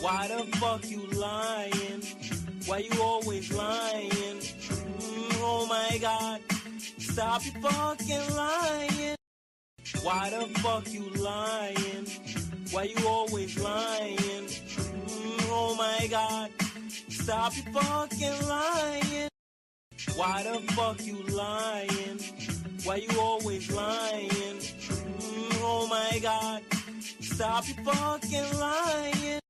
Why the fuck you lying? Why you always lying? Oh my god, stop your fucking lying. Why the fuck you lying? Why you always lying? Oh my god, stop your fucking lying. Why the fuck you lying? Why you always lying? Oh my god, stop your fucking lying.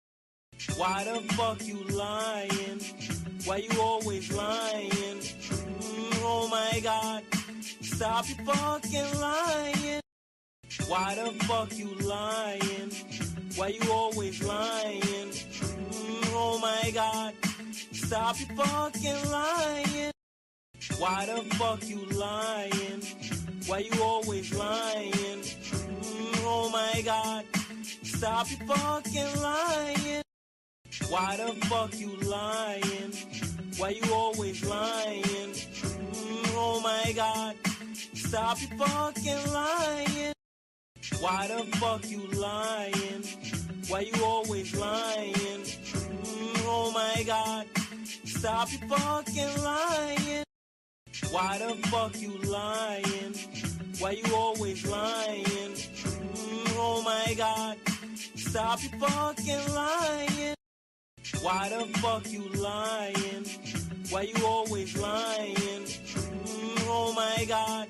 Why the fuck you lying? Why you always lying? Oh my god, stop your fucking lying. Why the fuck you lying? Why you always lying? Oh my god, stop your fucking lying. Why the fuck you lying? Why you always lying? Oh my god, stop your fucking lying. Why the fuck you lying? Why you always lying? Oh my god, stop your fucking lying. Why the fuck you lying? Why you always lying? Oh my god, stop your fucking lying. Why the fuck you lying? Why you always lying? Oh my god, stop your fucking lying. Why the fuck you lying? Why you always lying? Oh my god,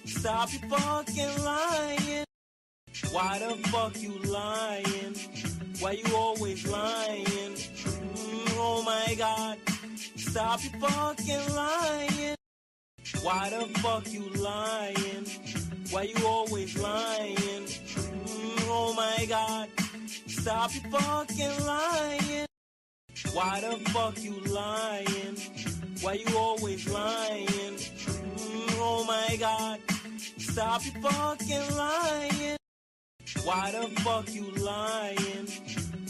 stop your fucking lying. Why the fuck you lying? Why you always lying? Oh my god, stop your fucking lying. Why the fuck you lying? Why you always lying? Oh my god, stop your fucking lying. Why the fuck you lying? Why you always lying? Oh my god, stop your fucking lying. Why the fuck you lying?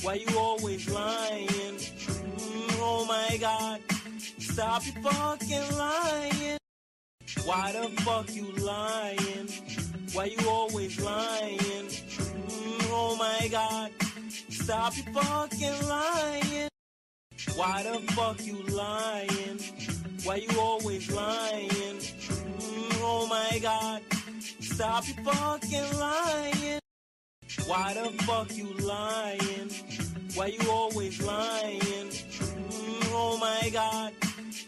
Why you always lying? Oh my god, stop your fucking lying. Why the fuck you lying? Why you always lying? Oh my god, stop your fucking lying. Why the fuck you lying? Why you always lying? Oh my god, stop your fucking lying. Why the fuck you lying? Why you always lying? Oh my god,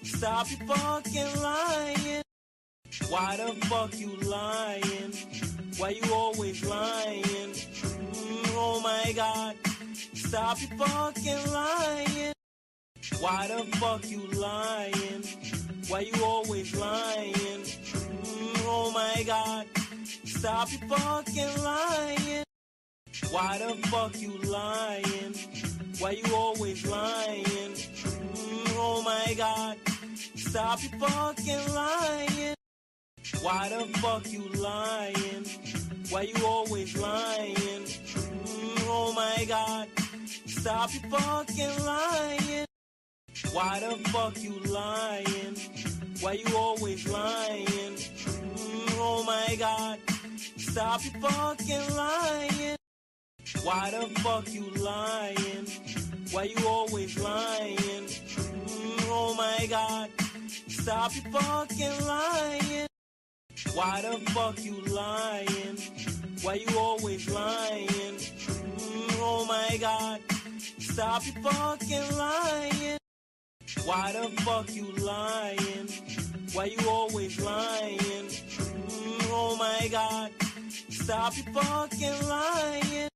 stop your fucking lying. Why the fuck you lying? Why you always lying? Oh my god, stop your fucking lying. Why the fuck you lying? Why you always lying? Oh my god, stop your fucking lying. Why the fuck you lying? Why you always lying? Oh my god, stop your fucking lying. Why the fuck you lying? Why you always lying? Oh my god, stop your fucking lying. Why the fuck you lying? Why you always lying? Oh my god, stop your fucking lying. Why the fuck you lying? Why you always lying? Oh my god, stop your fucking lying. Why the fuck you lying? Why you always lying? Oh my god, stop your fucking lying. Why the fuck you lying? Why you always lying? Oh my god, stop your fucking lying.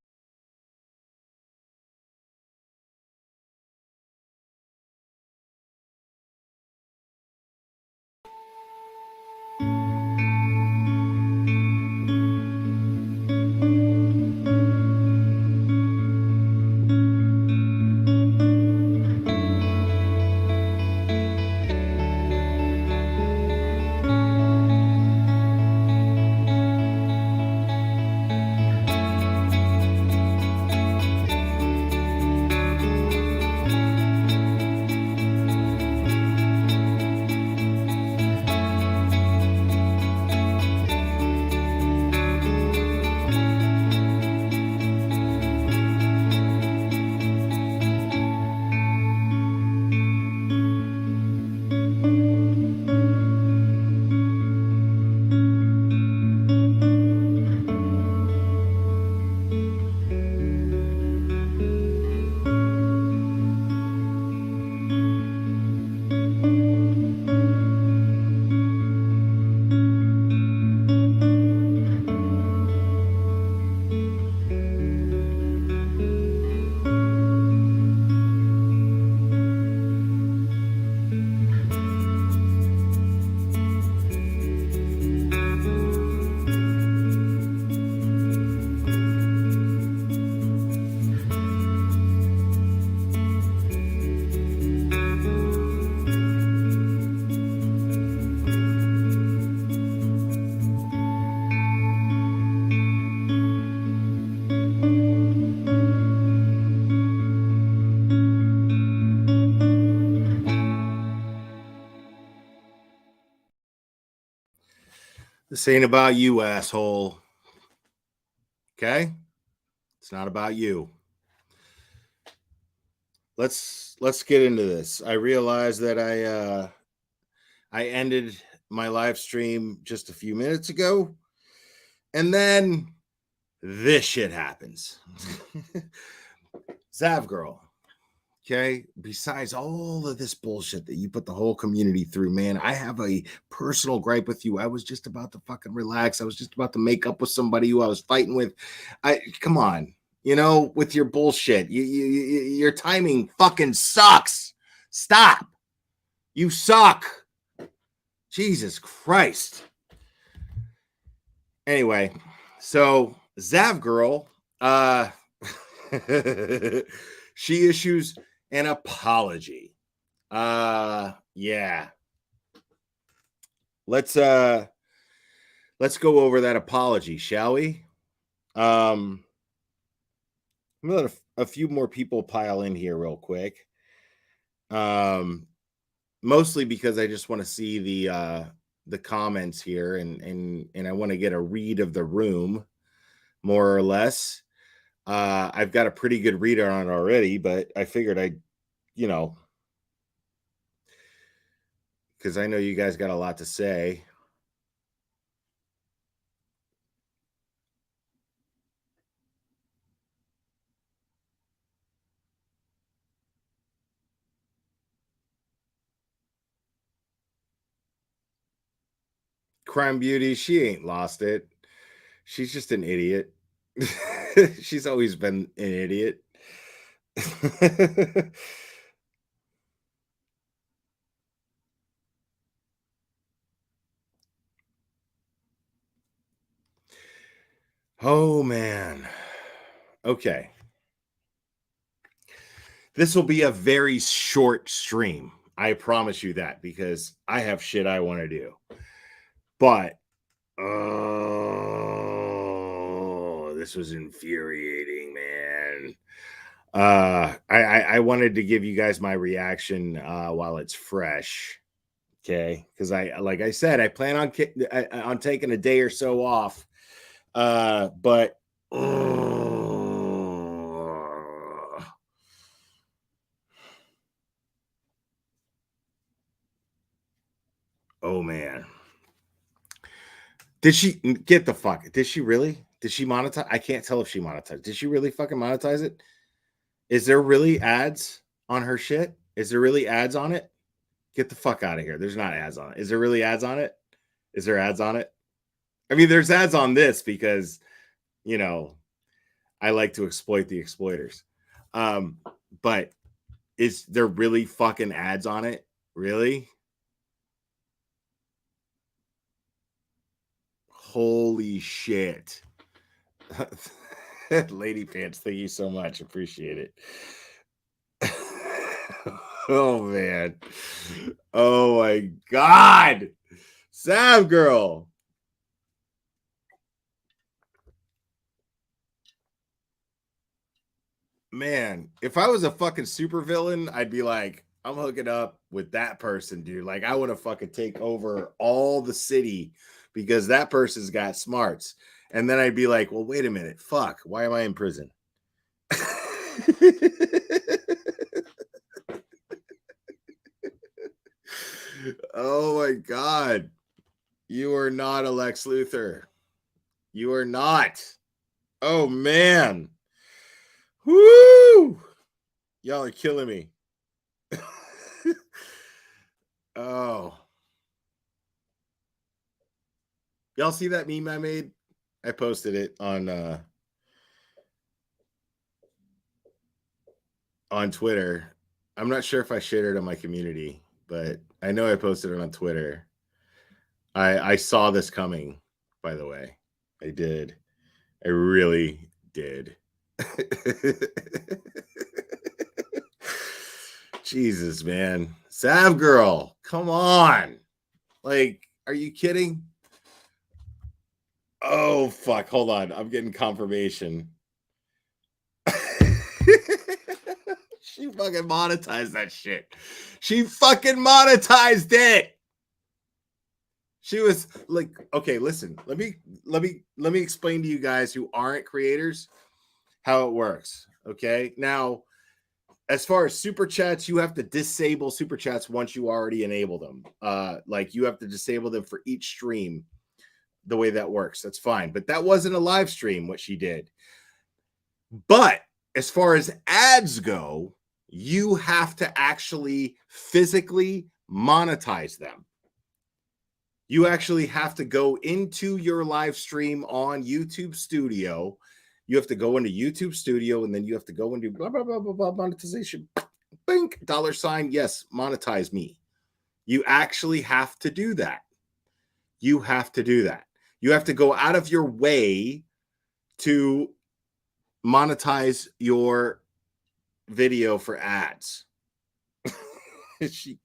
This ain't about you, asshole. Okay? It's not about you. Let's get into this. I realized that I ended my live stream just a few minutes ago, and then this shit happens. Zav Girl. Okay. Besides all of this bullshit that you put the whole community through, man, I have a personal gripe with you. I was just about to fucking relax. I was just about to make up with somebody who I was fighting with. Come on, with your bullshit. Your timing fucking sucks. Stop. You suck. Jesus Christ. Anyway, so Zav Girl, she issues an apology. Yeah. Let's go over that apology, shall we? I'm gonna let a few more people pile in here real quick. Mostly because I just want to see the comments here, and I want to get a read of the room, more or less. I've got a pretty good reader on it already, but I figured because I know you guys got a lot to say. Crime Beauty, she ain't lost it. She's just an idiot. She's always been an idiot. Oh, man. Okay. This will be a very short stream. I promise you that, because I have shit I want to do. But, this was infuriating, man. I wanted to give you guys my reaction while it's fresh. Okay, because like I said, I plan on taking a day or so off. But oh man, did she get the fuck? Did she really? Did she monetize? I can't tell if she monetized. Did she really fucking monetize it? Is there really ads on her shit? Is there really ads on it? Get the fuck out of here. There's not ads on it. Is there really ads on it? Is there ads on it? I mean, there's ads on this because, I like to exploit the exploiters. But is there really fucking ads on it? Really? Holy shit. Lady Pants, thank you so much. Appreciate it. Oh man. Oh my god. Zav Girl. Man, if I was a fucking supervillain, I'd be like, I'm hooking up with that person, dude. Like, I want to fucking take over all the city because that person's got smarts. And then I'd be like, well, wait a minute. Fuck. Why am I in prison? Oh my God. You are not a Lex Luthor. You are not. Oh man. Woo! Y'all are killing me. Oh. Y'all see that meme I made? I posted it on Twitter. I'm not sure if I shared it on my community, but I know I posted it on Twitter. I saw this coming, by the way. I did. I really did. Jesus, man. Zav Girl, come on. Like, are you kidding? Oh, fuck. Hold on. I'm getting confirmation. She fucking monetized that shit. She fucking monetized it. She was like, okay, listen, let me explain to you guys who aren't creators how it works. Okay. Now, as far as super chats, you have to disable super chats once you already enable them. Like you have to disable them for each stream. The way that works, that's fine. But that wasn't a live stream, what she did. But as far as ads go, you have to actually physically monetize them. You actually have to go into your live stream on YouTube Studio. You have to go into YouTube Studio, and then you have to go into blah, blah, blah, blah, blah, monetization. Bink, $, yes, monetize me. You actually have to do that. You have to do that. You have to go out of your way to monetize your video for ads. she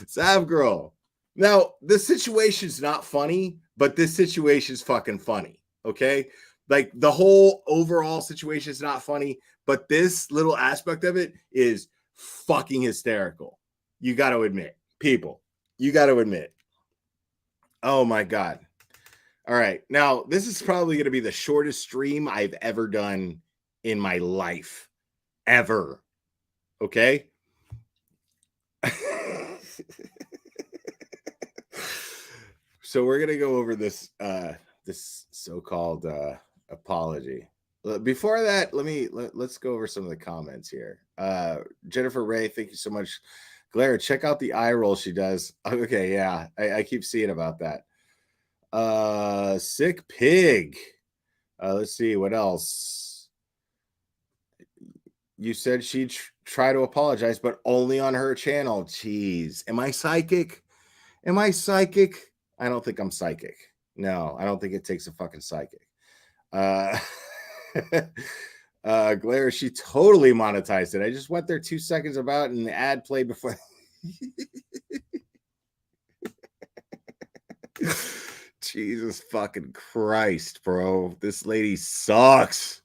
Zav Girl. Now, this situation's not funny, but this situation's fucking funny. Okay. Like the whole overall situation is not funny, but this little aspect of it is fucking hysterical. You got to admit, people, you got to admit. Oh my God. All right. Now, this is probably going to be the shortest stream I've ever done in my life. Ever. Okay. So we're going to go over this this so-called apology. Before that, let's go over some of the comments here. Jennifer Ray, thank you so much. Glare, check out the eye roll she does. Okay, yeah. I keep seeing about that. Sick pig. Let's see what else. You said she'd try to apologize, but only on her channel. Jeez. Am I psychic? Am I psychic? I don't think I'm psychic. No, I don't think it takes a fucking psychic. Glare, she totally monetized it. I just went there 2 seconds about and the ad played before. Jesus fucking Christ, bro. This lady sucks.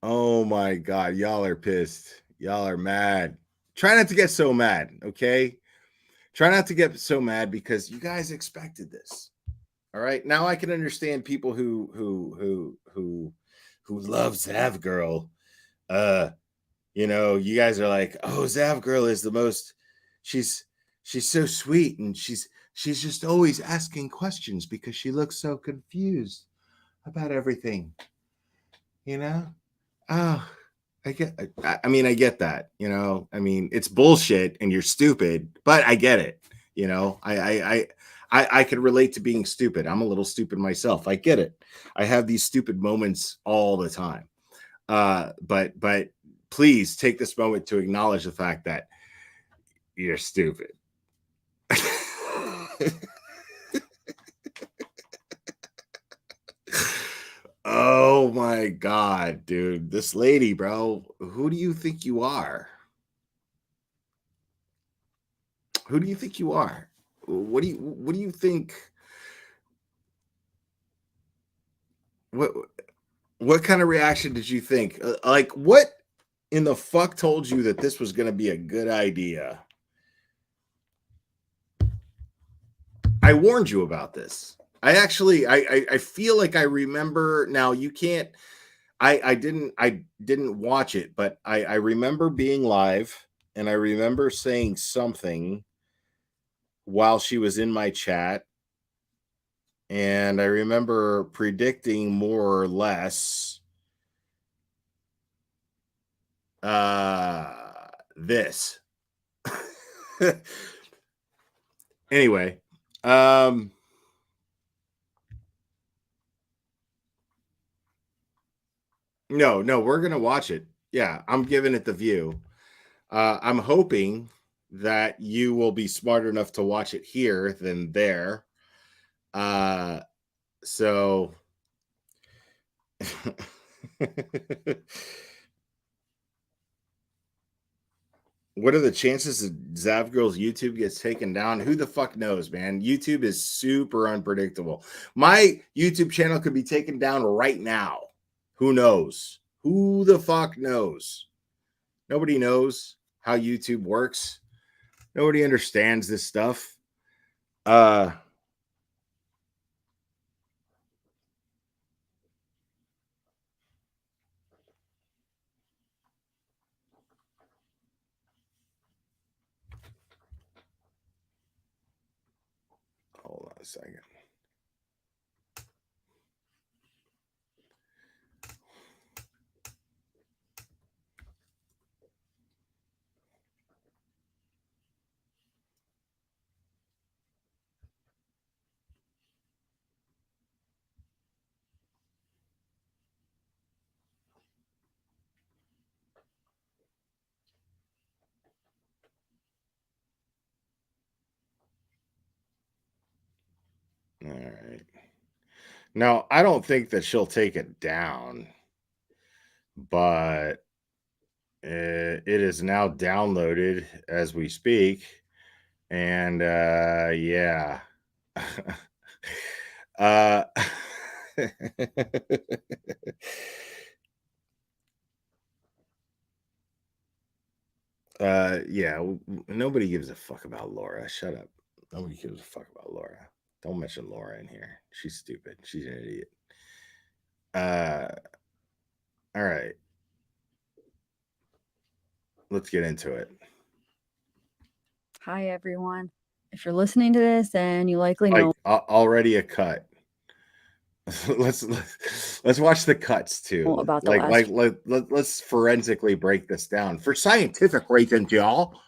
Oh my God. Y'all are pissed. Y'all are mad. Try not to get so mad, okay? Try not to get so mad because you guys expected this. All right. Now I can understand people who love Zav Girl. You know, you guys are like, oh, Zav Girl is the most, she's so sweet, and she's just always asking questions because she looks so confused about everything. You know? Oh, I get that, you know. I mean, it's bullshit and you're stupid, but I get it. You know, I can relate to being stupid. I'm a little stupid myself. I get it. I have these stupid moments all the time. But please take this moment to acknowledge the fact that you're stupid. Oh my God, dude. This lady, bro. Who do you think you are? Who do you think you are? What do you think? What kind of reaction did you think? Like, what in the fuck told you that this was going to be a good idea? I warned you about this. I feel like I remember. Now you can't. I didn't watch it, but I remember being live, and I remember saying something while she was in my chat, and I remember predicting more or less this. Anyway, no, we're gonna watch it. Yeah, I'm giving it the view. I'm hoping that you will be smart enough to watch it here than there. So what are the chances that Zav Girl's YouTube gets taken down? Who the fuck knows, man? YouTube is super unpredictable. My YouTube channel could be taken down right now. Who knows? Who the fuck knows? Nobody knows how YouTube works. Nobody understands this stuff. Hold on a second. All right. Now, I don't think that she'll take it down, but it is now downloaded as we speak. And yeah. Yeah, nobody gives a fuck about Laura. Shut up. Nobody gives a fuck about Laura. Don't mention Laura in here. She's stupid. She's an idiot. All right. Let's get into it. Hi, everyone. If you're listening to this, then you likely know. Already a cut. let's watch the cuts too. About the let's forensically break this down for scientific reasons, y'all.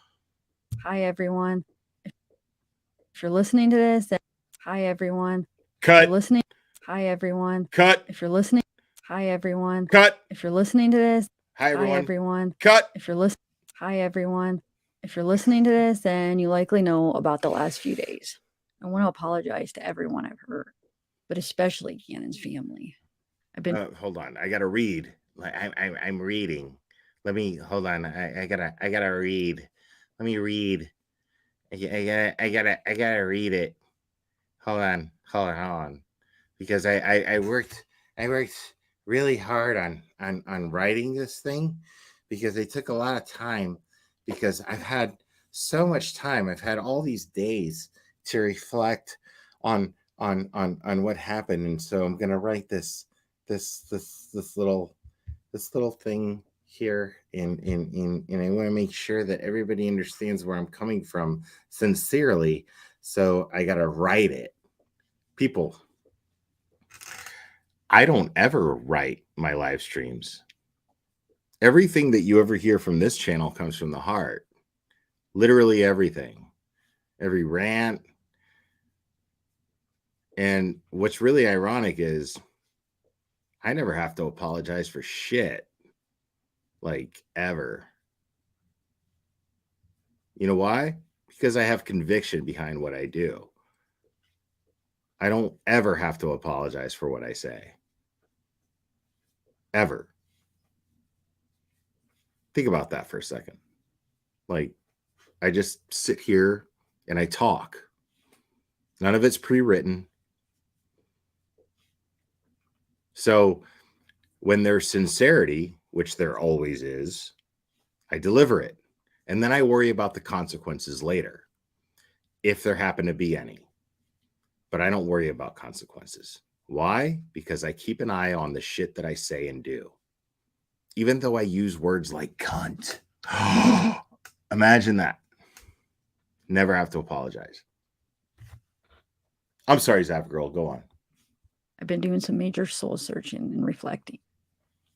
Hi, everyone. If you're listening to this, then hi, everyone. Cut. If you're listening. Hi, everyone. Cut. If you're listening. Hi, everyone. Cut. If you're listening to this. Hi, everyone. Hi, everyone. Cut. If you're listening. Hi, everyone. If you're listening to this, then you likely know about the last few days. I want to apologize to everyone I've hurt, but especially Cannon's family. I've been. Hold on. I gotta read. I'm reading. Let me hold on. I gotta read. Let me read. I gotta read it. Hold on. Because I worked really hard on writing this thing because it took a lot of time because I've had so much time. I've had all these days to reflect on what happened, and so I'm gonna write this little thing here and I want to make sure that everybody understands where I'm coming from sincerely. So I gotta write it. People, I don't ever write my live streams. Everything that you ever hear from this channel comes from the heart. Literally everything. Every rant. And what's really ironic is I never have to apologize for shit. Like, ever. You know why? Because I have conviction behind what I do. I don't ever have to apologize for what I say. Ever. Think about that for a second. Like, I just sit here and I talk. None of it's pre-written. So when there's sincerity, which there always is, I deliver it. And then I worry about the consequences later, if there happen to be any. But I don't worry about consequences. Why? Because I keep an eye on the shit that I say and do. Even though I use words like cunt. Imagine that. Never have to apologize. I'm sorry, Zav Girl. Go on. I've been doing some major soul searching and reflecting.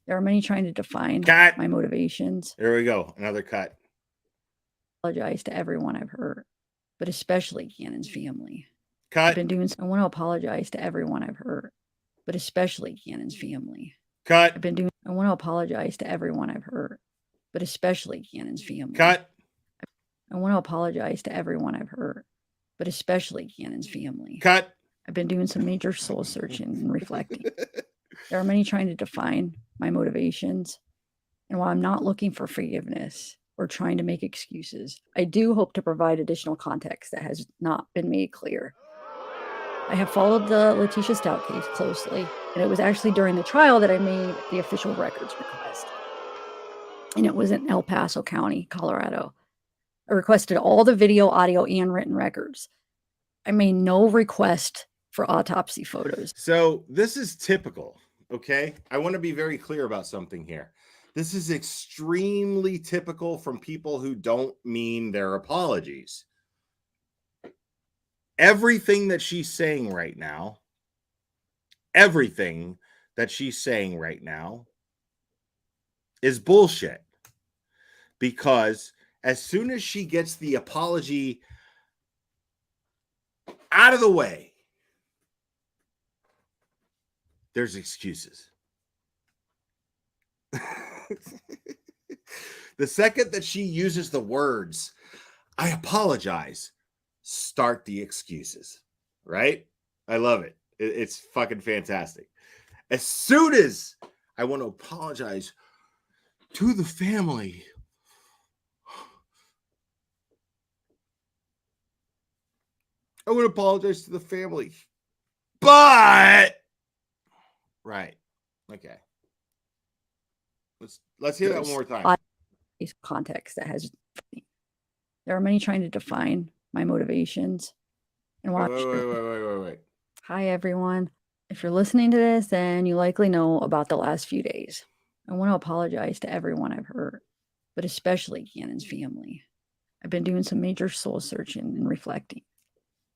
There are many trying to define my motivations. There we go. Another cut. I apologize to everyone I've hurt, but especially Cannon's family. Cut. I've been doing. I want to apologize to everyone I've hurt, but especially Cannon's family. Cut. I want to apologize to everyone I've hurt, but especially Cannon's family. Cut. I want to apologize to everyone I've hurt, but especially Cannon's family. Cut. I've been doing some major soul searching and reflecting. There are many trying to define my motivations. And while I'm not looking for forgiveness or trying to make excuses, I do hope to provide additional context that has not been made clear. I have followed the Letitia Stout case closely, and it was actually during the trial that I made the official records request. And it was in El Paso County, Colorado. I requested all the video, audio, and written records. I made no request for autopsy photos. So this is typical, okay? I want to be very clear about something here. This is extremely typical from people who don't mean their apologies. Everything that she's saying right now, is bullshit. Because as soon as she gets the apology out of the way, there's excuses. The second that she uses the words, I apologize, start the excuses, right? I love it. It's fucking fantastic. As soon as I want to apologize to the family, I want to apologize to the family, but right, okay. Let's hear that one more time. Context that has. There are many trying to define my motivations and why. Wait. Hi everyone. If you're listening to this, then you likely know about the last few days. I want to apologize to everyone I've hurt, but especially Cannon's family. I've been doing some major soul searching and reflecting.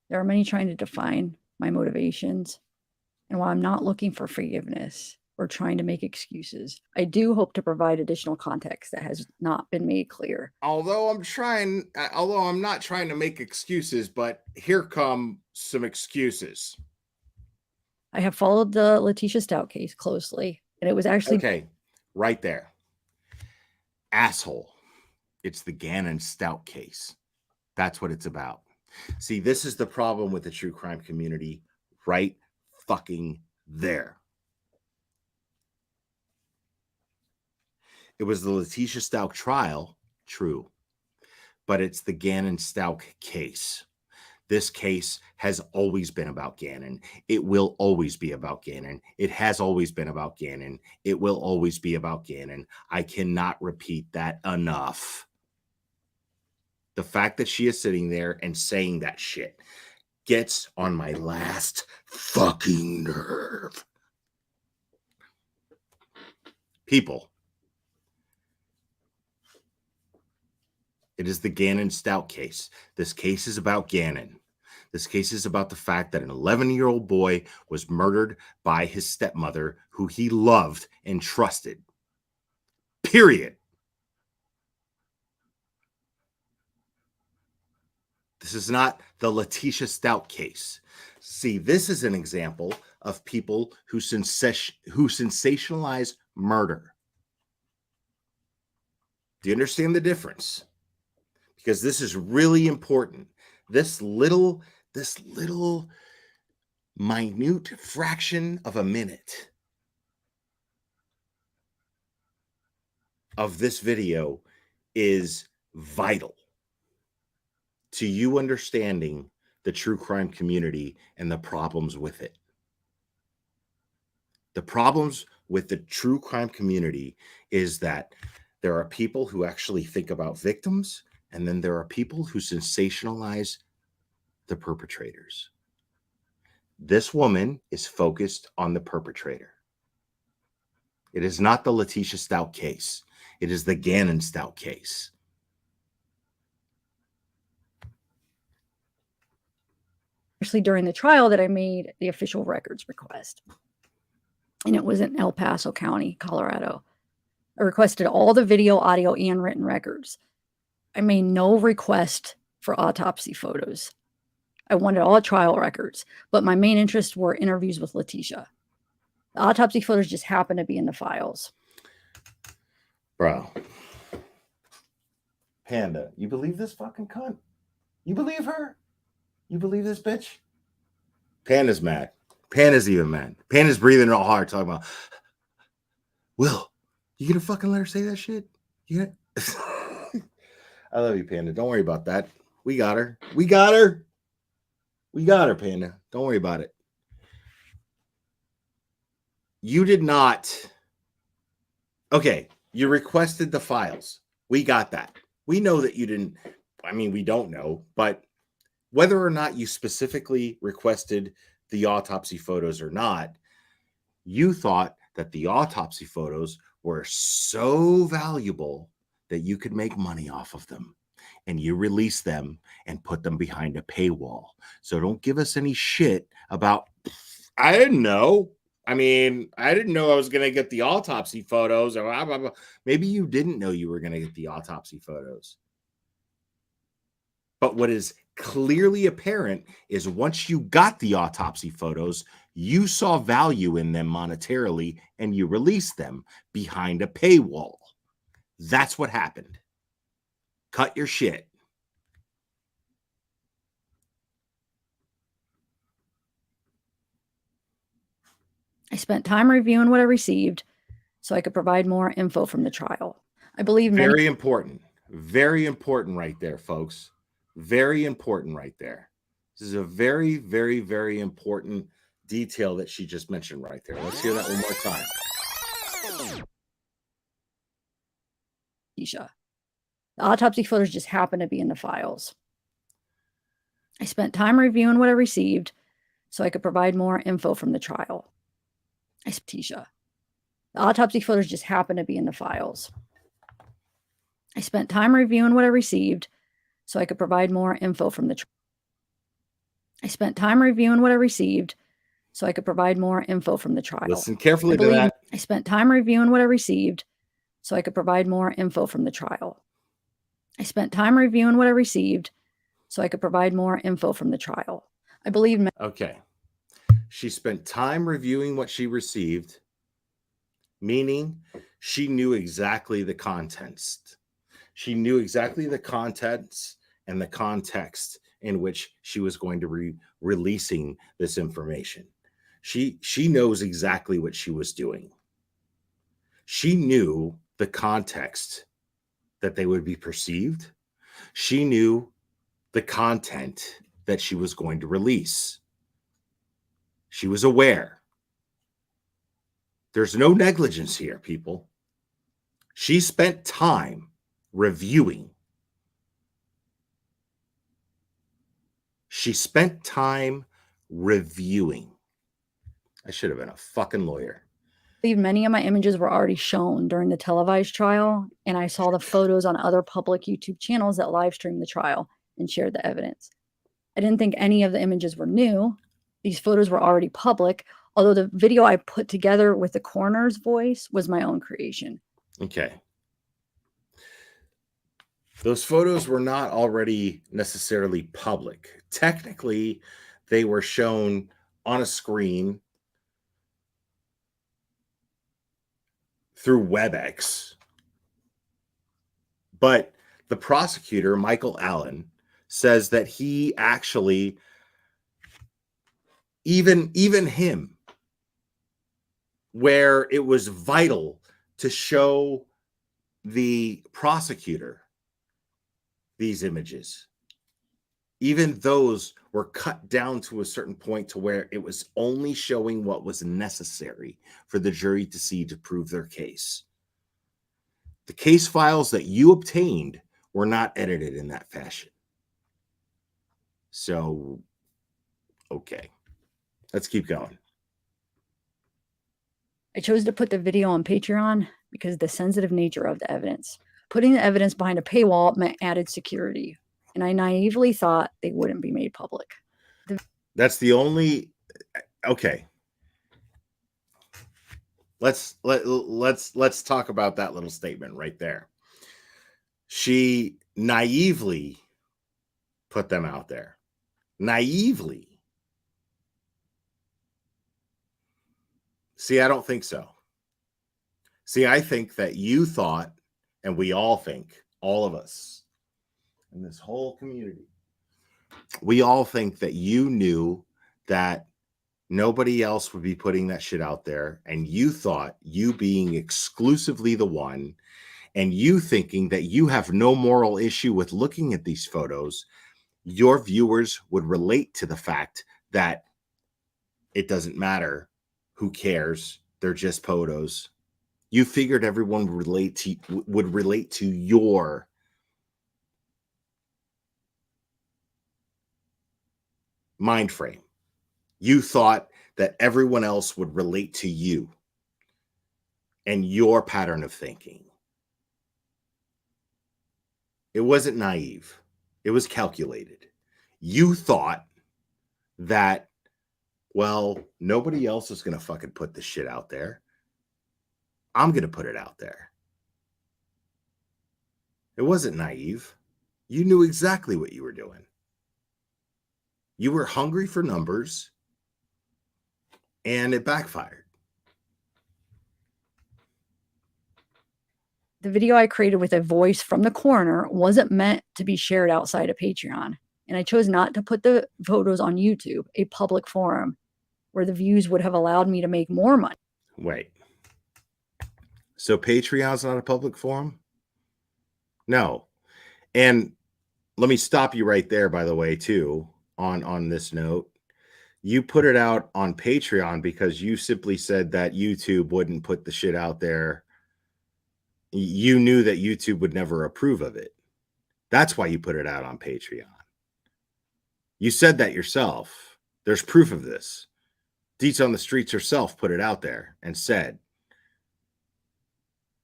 There are many trying to define my motivations, and while I'm not looking for forgiveness or trying to make excuses, I do hope to provide additional context that has not been made clear. Although I'm not trying to make excuses, but here come some excuses. I have followed the Letitia Stout case closely, and it was actually okay, right there. Asshole. It's the Gannon Stout case. That's what it's about. See, this is the problem with the true crime community right fucking there. It was the Letitia Stout trial, true, but it's the Gannon Stout case. This case has always been about Gannon. It will always be about Gannon. It has always been about Gannon. It will always be about Gannon. I cannot repeat that enough. The fact that she is sitting there and saying that shit gets on my last fucking nerve. People, it is the Gannon Stout case. This case is about Gannon. This case is about the fact that an 11-year-old boy was murdered by his stepmother, who he loved and trusted. Period. This is not the Letitia Stout case. See, this is an example of people who sensationalize murder. Do you understand the difference? Because this is really important. This little minute fraction of a minute of this video is vital to you understanding the true crime community and the problems with it. The problems with the true crime community is that there are people who actually think about victims, and then there are people who sensationalize the perpetrators. This woman is focused on the perpetrator. It is not the Letitia Stout case. It is the Gannon Stout case. Actually, during the trial that I made the official records request. And it was in El Paso County, Colorado. I requested all the video, audio, and written records. I made no request for autopsy photos. I wanted all trial records, but my main interests were interviews with Letitia. The autopsy photos just happened to be in the files. Bro. Panda, you believe this fucking cunt? You believe her? You believe this bitch? Panda's mad. Panda's even mad. Panda's breathing all hard, talking about, Will, you gonna fucking let her say that shit? You gonna... I love you, Panda. Don't worry about that. We got her. We got her. We got her, Panda. Don't worry about it. You did not. Okay, you requested the files. We got that. We know that you didn't. I mean, we don't know, but whether or not you specifically requested the autopsy photos or not, you thought that the autopsy photos were so valuable that you could make money off of them. And you released them and put them behind a paywall. So don't give us any shit about, I didn't know. I mean, I didn't know I was going to get the autopsy photos. Or blah, blah, blah. Maybe you didn't know you were going to get the autopsy photos. But what is clearly apparent is once you got the autopsy photos, you saw value in them monetarily and you released them behind a paywall. That's what happened. Cut your shit. I spent time reviewing what I received so I could provide more info from the trial. I believe very important right there, folks. Very important right there. This is a very, very, very important detail that she just mentioned right there. Let's hear that one more time. Isha. The autopsy photos just happened to be in the files. I spent time reviewing what I received so I could provide more info from the trial. Tisha. The autopsy photos just happened to be in the files. I spent time reviewing what I received so I could provide more info from the trial. I spent time reviewing what I received so I could provide more info from the trial. Listen carefully to that. I spent time reviewing what I received so I could provide more info from the trial. I spent time reviewing what I received so I could provide more info from the trial. I believe. Okay. She spent time reviewing what she received, meaning she knew exactly the contents. She knew exactly the contents and the context in which she was going to be releasing this information. She knows exactly what she was doing. She knew the context that they would be perceived. She knew the content that she was going to release. She was aware. There's no negligence here, people. She spent time reviewing. She spent time reviewing. I should have been a fucking lawyer. I believe many of my images were already shown during the televised trial, and I saw the photos on other public YouTube channels that live streamed the trial and shared the evidence. I didn't think any of the images were new. These photos were already public, although the video I put together with the coroner's voice was my own creation. Okay. Those photos were not already necessarily public. Technically, they were shown on a screen through WebEx. But the prosecutor, Michael Allen, says that he actually, even him, where it was vital to show the prosecutor these images, even those were cut down to a certain point to where it was only showing what was necessary for the jury to see to prove their case. The case files that you obtained were not edited in that fashion. So, okay, let's keep going. I chose to put the video on Patreon because of the sensitive nature of the evidence. Putting the evidence behind a paywall meant added security, and I naively thought they wouldn't be made public. That's the only. Okay. Let's talk about that little statement right there. She naively put them out there. Naively. See, I don't think so. See, I think that you thought, and we all think, all of us in this whole community, we all think that you knew that nobody else would be putting that shit out there. And you thought, you being exclusively the one, and you thinking that you have no moral issue with looking at these photos, your viewers would relate to the fact that it doesn't matter. Who cares? They're just photos. You figured everyone would relate to your mind frame. You thought that everyone else would relate to you and your pattern of thinking. It wasn't naive. It was calculated. You thought that, well, nobody else is going to fucking put this shit out there. I'm going to put it out there. It wasn't naive. You knew exactly what you were doing. You were hungry for numbers, and it backfired. The video I created with a voice from the coroner wasn't meant to be shared outside of Patreon, and I chose not to put the photos on YouTube, a public forum, where the views would have allowed me to make more money. Wait. So Patreon's not a public forum? No. And let me stop you right there, by the way, too, on this note. You put it out on Patreon because you simply said that YouTube wouldn't put the shit out there. You knew that YouTube would never approve of it. That's why you put it out on Patreon. You said that yourself. There's proof of this. Deets on the Streets herself put it out there and said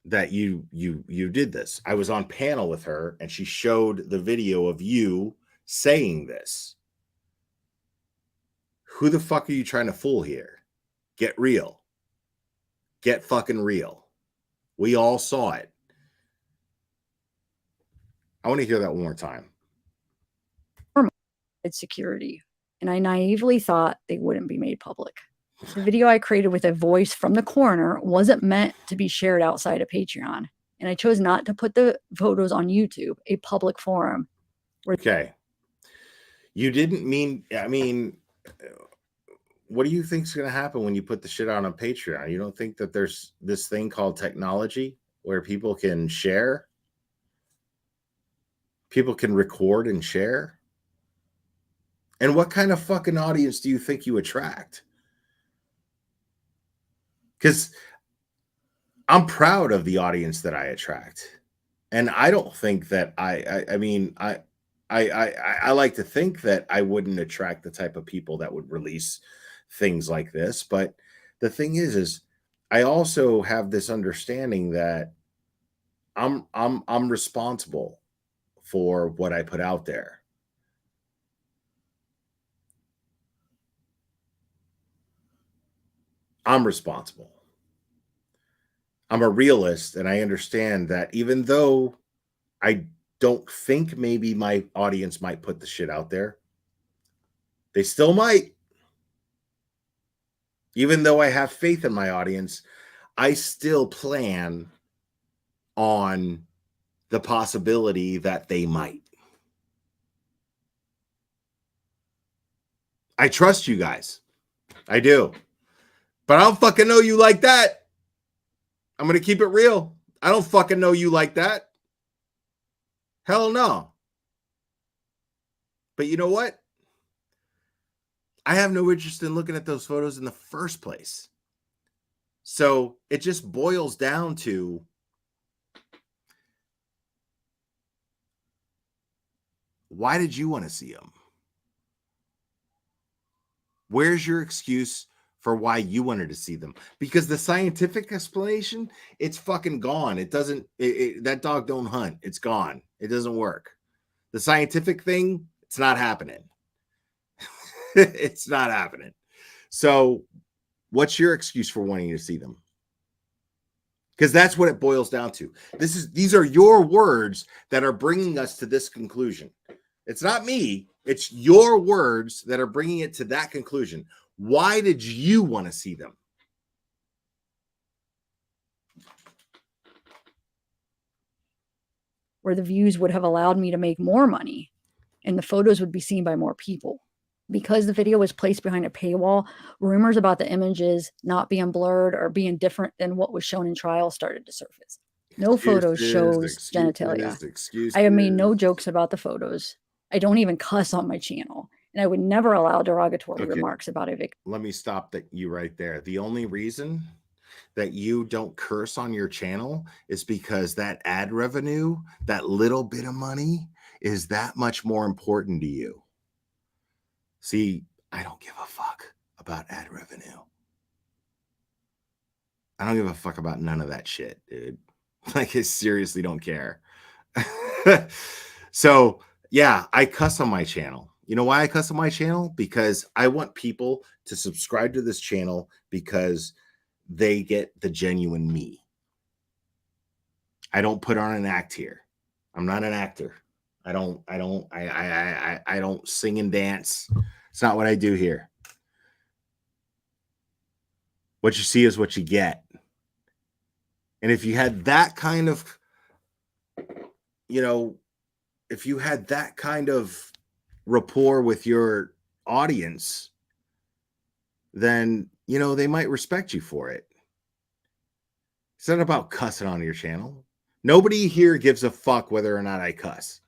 that you did this. I was on panel with her and she showed the video of you saying this. Who the fuck are you trying to fool here? Get real. Get fucking real. We all saw it. I want to hear that one more time. Security, and I naively thought they wouldn't be made public. The video I created with a voice from the coroner wasn't meant to be shared outside of Patreon, and I chose not to put the photos on YouTube, a public forum. Okay. You didn't mean, I mean, what do you think is going to happen when you put the shit out on Patreon? You don't think that there's this thing called technology where people can share? People can record and share? And what kind of fucking audience do you think you attract? Because I'm proud of the audience that I attract. And I don't think that I like to think that I wouldn't attract the type of people that would release things like this. But the thing is I also have this understanding that I'm responsible for what I put out there. I'm responsible. I'm a realist, and I understand that even though I don't think maybe my audience might put the shit out there, they still might. Even though I have faith in my audience, I still plan on the possibility that they might. I trust you guys. I do. But I don't fucking know you like that. I'm going to keep it real. I don't fucking know you like that. Hell no. But you know what? I have no interest in looking at those photos in the first place. So it just boils down to why did you want to see them? Where's your excuse for why you wanted to see them? Because the scientific explanation, it's fucking gone. It doesn't, that dog don't hunt. It's gone. It doesn't work. The scientific thing, it's not happening. It's not happening. So what's your excuse for wanting to see them? Because that's what it boils down to. These are your words that are bringing us to this conclusion. It's not me. It's your words that are bringing it to that conclusion. Why did you want to see them? Where the views would have allowed me to make more money and the photos would be seen by more people. Because the video was placed behind a paywall, rumors about the images not being blurred or being different than what was shown in trial started to surface. No photos shows genitalia. I have made no jokes about the photos. I don't even cuss on my channel, and I would never allow derogatory remarks about a victim. Let me stop you right there. The only reason that you don't curse on your channel is because that ad revenue, that little bit of money, is that much more important to you. See, I don't give a fuck about ad revenue. I don't give a fuck about none of that shit, dude. Like, I seriously don't care. So, yeah, I cuss on my channel. You know why I cuss on my channel? Because I want people to subscribe to this channel because they get the genuine me. I don't put on an act here. I'm not an actor. I don't sing and dance. It's not what I do here. What you see is what you get. And if you had that kind of, if you had that kind of rapport with your audience, then, they might respect you for it. It's not about cussing on your channel. Nobody here gives a fuck whether or not I cuss.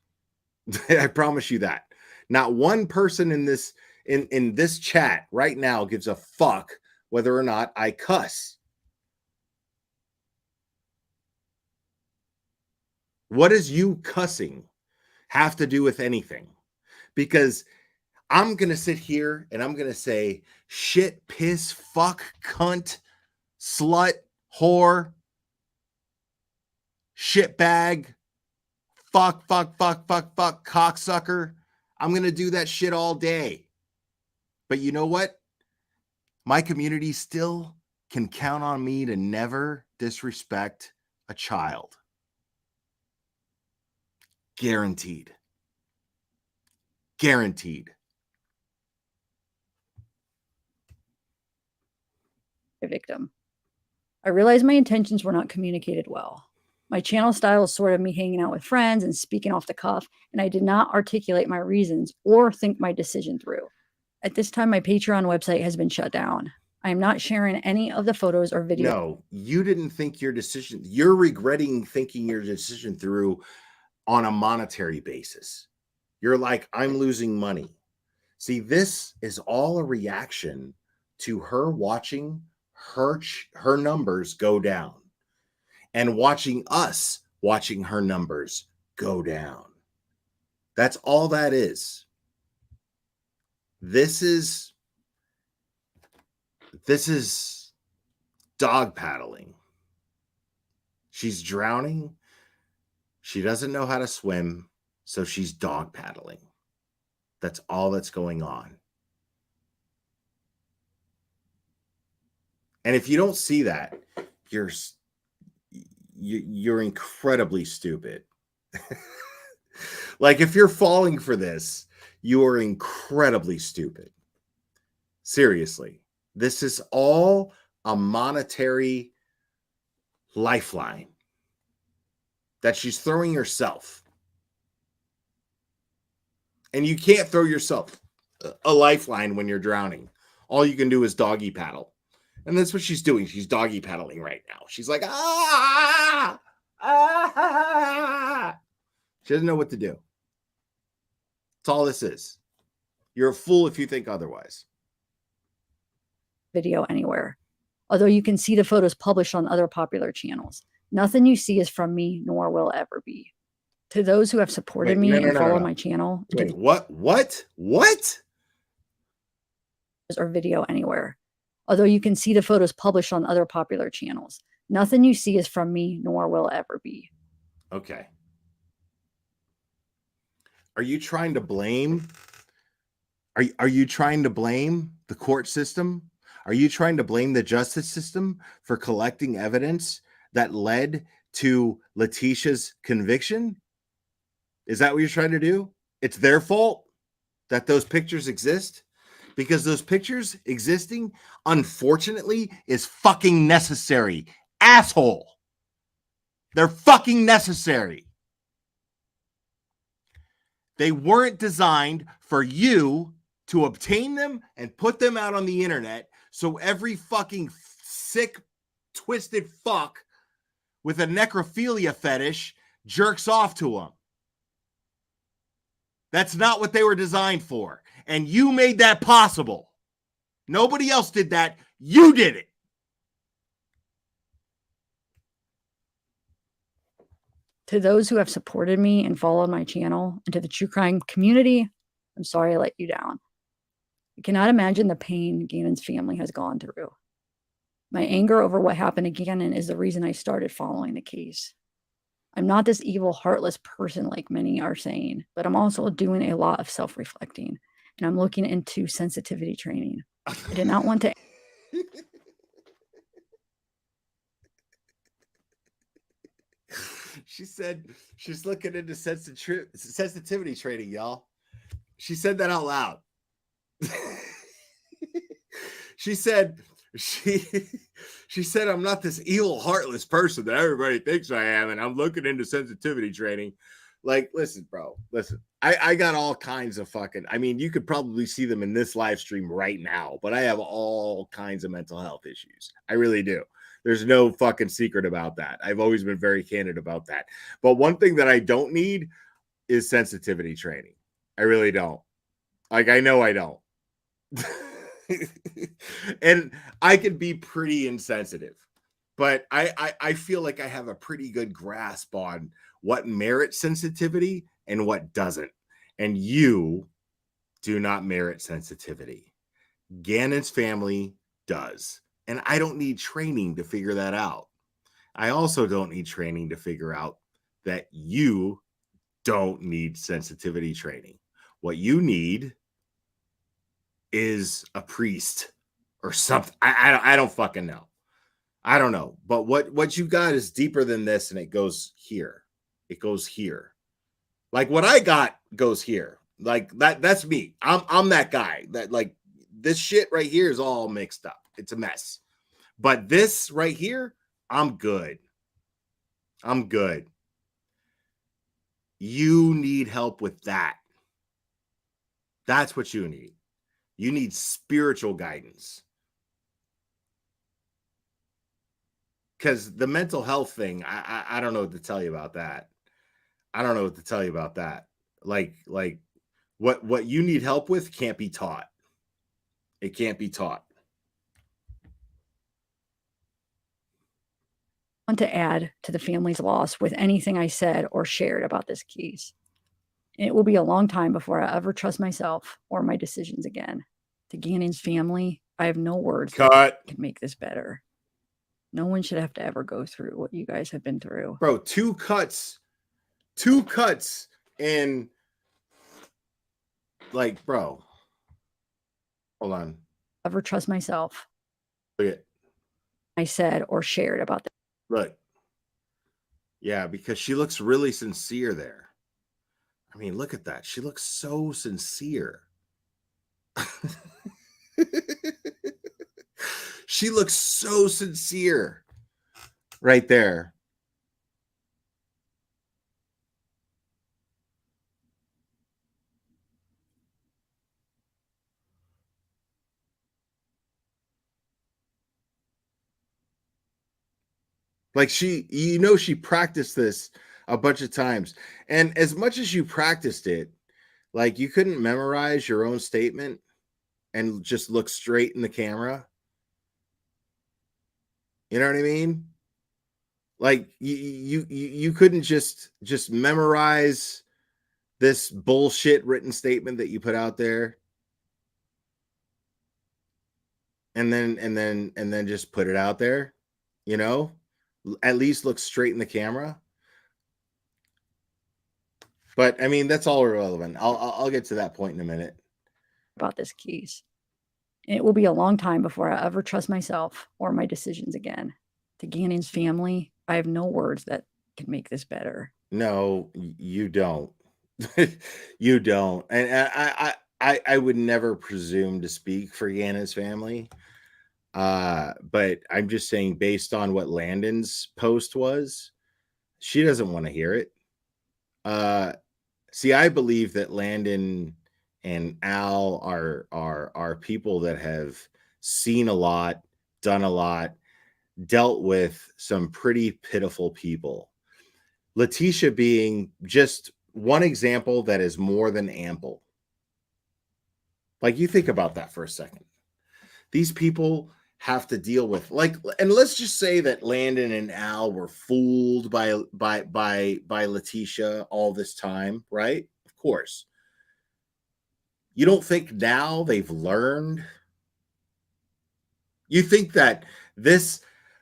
I promise you that. Not one person in this chat right now gives a fuck whether or not I cuss. What does you cussing have to do with anything? Because I'm going to sit here and I'm going to say shit, piss, fuck, cunt, slut, whore, shitbag, fuck, cocksucker. I'm going to do that shit all day. But you know what? My community still can count on me to never disrespect a child. Guaranteed. Guaranteed. A victim. I realized my intentions were not communicated well. My channel style is sort of me hanging out with friends and speaking off the cuff, and I did not articulate my reasons or think my decision through. At this time, my Patreon website has been shut down. I am not sharing any of the photos or videos. No, you didn't think your decision. You're regretting thinking your decision through on a monetary basis. You're like, I'm losing money. See, this is all a reaction to her watching her numbers go down and watching her numbers go down. That's all that is. This is dog paddling. She's drowning. She doesn't know how to swim, so she's dog paddling. That's all that's going on. And if you don't see that, you're incredibly stupid. Like, if you're falling for this, you are incredibly stupid. Seriously, this is all a monetary lifeline that she's throwing herself. And you can't throw yourself a lifeline when you're drowning. All you can do is doggy paddle. And that's what she's doing. She's doggy paddling right now. She's like, ah. She doesn't know what to do. That's all this is. You're a fool if you think otherwise. Video anywhere. Although you can see the photos published on other popular channels. Nothing you see is from me, nor will ever be. To those who have supported me and followed my channel. Wait, what? Or video anywhere. Although you can see the photos published on other popular channels. Nothing you see is from me, nor will ever be. Okay. Are you trying to blame? Are you trying to blame the court system? Are you trying to blame the justice system for collecting evidence that led to Letitia's conviction? Is that what you're trying to do? It's their fault that those pictures exist? Because those pictures existing, unfortunately, is fucking necessary. Asshole. They're fucking necessary. They weren't designed for you to obtain them and put them out on the internet so every fucking sick, twisted fuck with a necrophilia fetish jerks off to them. That's not what they were designed for. And you made that possible. Nobody else did that. You did it. To those who have supported me and followed my channel, and to the true crime community, I'm sorry I let you down. I cannot imagine the pain Gannon's family has gone through. My anger over what happened to Gannon is the reason I started following the case. I'm not this evil, heartless person like many are saying, but I'm also doing a lot of self-reflecting, and I'm looking into sensitivity training. I did not want to. She said she's looking into sensitivity training, y'all. She said that out loud. she said I'm not this evil, heartless person that everybody thinks I am, and I'm looking into sensitivity training. Like, listen, bro, listen. I got all kinds of fucking, I mean, you could probably see them in this live stream right now, but I have all kinds of mental health issues. I really do. There's no fucking secret about that. I've always been very candid about that. But one thing that I don't need is sensitivity training. I really don't. Like, I know I don't. And I can be pretty insensitive, but I feel like I have a pretty good grasp on what merits sensitivity and what doesn't. And you do not merit sensitivity. Gannon's family does. And I don't need training to figure that out. I also don't need training to figure out that you don't need sensitivity training. What you need is a priest or something. I don't fucking know. I don't know. But what you got is deeper than this, and it goes here. It goes here. Like what I got goes here. Like that's me. I'm that guy that, like, this shit right here is all mixed up. It's a mess. But this right here, I'm good. I'm good. You need help with that. That's what you need. You need spiritual guidance. Because the mental health thing, I don't know what to tell you about that. I don't know what to tell you about that. Like what you need help with can't be taught. It can't be taught. I want to add to the family's loss with anything I said or shared about this case. And it will be a long time before I ever trust myself or my decisions again. To Gannon's family, I have no words that can make this better. No one should have to ever go through what you guys have been through. Bro, two cuts and, like, bro, hold on. Ever trust myself. Look at I said or shared about this. Look. Yeah, because she looks really sincere there. I mean, look at that. She looks so sincere. She looks so sincere right there. Like she practiced this a bunch of times. And as much as you practiced it, like, you couldn't memorize your own statement and just look straight in the camera. You know what I mean? Like you couldn't just memorize this bullshit written statement that you put out there and then just put it out there, you know? At least look straight in the camera. But I mean, that's all irrelevant. I'll get to that point in a minute. About this case. And it will be a long time before I ever trust myself or my decisions again. To Gannon's family, I have no words that can make this better. No, you don't. You don't. And I would never presume to speak for Gannon's family. But I'm just saying, based on what Landon's post was, she doesn't want to hear it. See, I believe that Landon and Al are people that have seen a lot, done a lot, dealt with some pretty pitiful people. Letitia being just one example that is more than ample. Like, you think about that for a second. These people have to deal with, like, and let's just say that Landon and Al were fooled by Letitia all this time, right? Of course. You don't think now they've learned? You think that this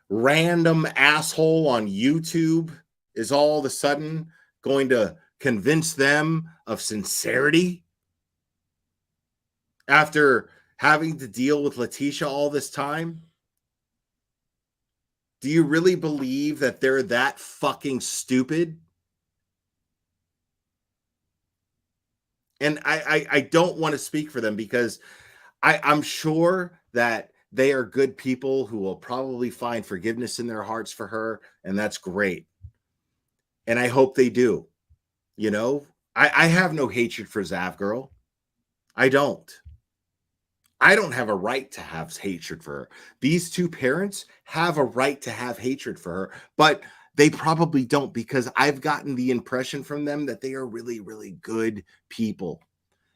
random asshole on YouTube is all of a sudden going to convince them of sincerity after having to deal with Letitia all this time? Do you really believe that they're that fucking stupid? And I don't want to speak for them, because I'm sure that they are good people who will probably find forgiveness in their hearts for her, and that's great. And I hope they do. You know, I have no hatred for Zav Girl. I don't. I don't have a right to have hatred for her. These two parents have a right to have hatred for her, but they probably don't, because I've gotten the impression from them that they are really, really good people.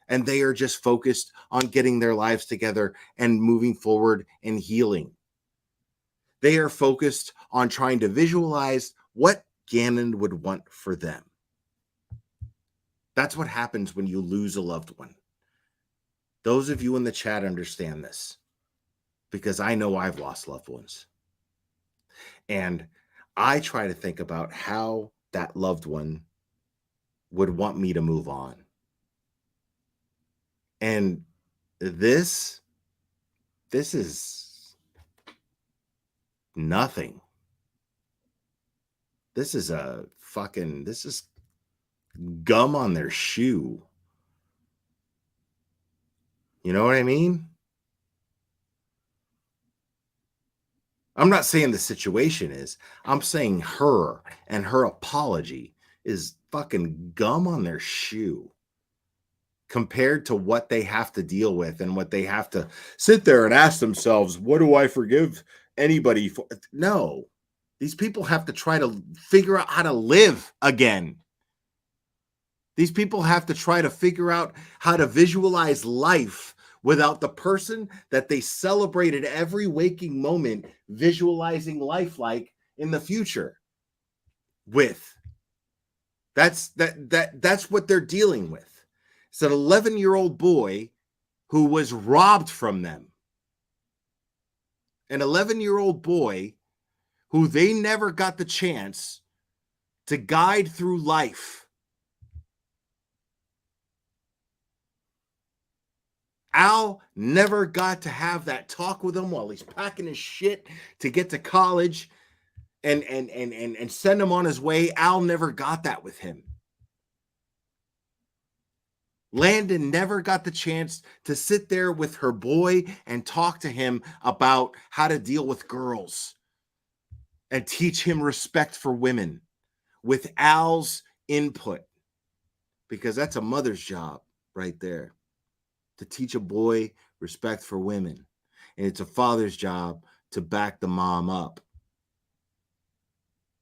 And they are just focused on getting their lives together and moving forward and healing. They are focused on trying to visualize what Gannon would want for them. That's what happens when you lose a loved one. Those of you in the chat understand this, because I know I've lost loved ones. And I try to think about how that loved one would want me to move on. And this is nothing. This is gum on their shoe. You know what I mean? I'm not saying the situation is. I'm saying her and her apology is fucking gum on their shoe compared to what they have to deal with and what they have to sit there and ask themselves, what do I forgive anybody for? No, these people have to try to figure out how to live again. These people have to try to figure out how to visualize life without the person that they celebrated every waking moment visualizing life like in the future with. That's what they're dealing with. It's an 11-year-old boy who was robbed from them. An 11-year-old boy who they never got the chance to guide through life. Al never got to have that talk with him while he's packing his shit to get to college and send him on his way. Al never got that with him. Landon never got the chance to sit there with her boy and talk to him about how to deal with girls and teach him respect for women with Al's input, because that's a mother's job right there, to teach a boy respect for women. And it's a father's job to back the mom up.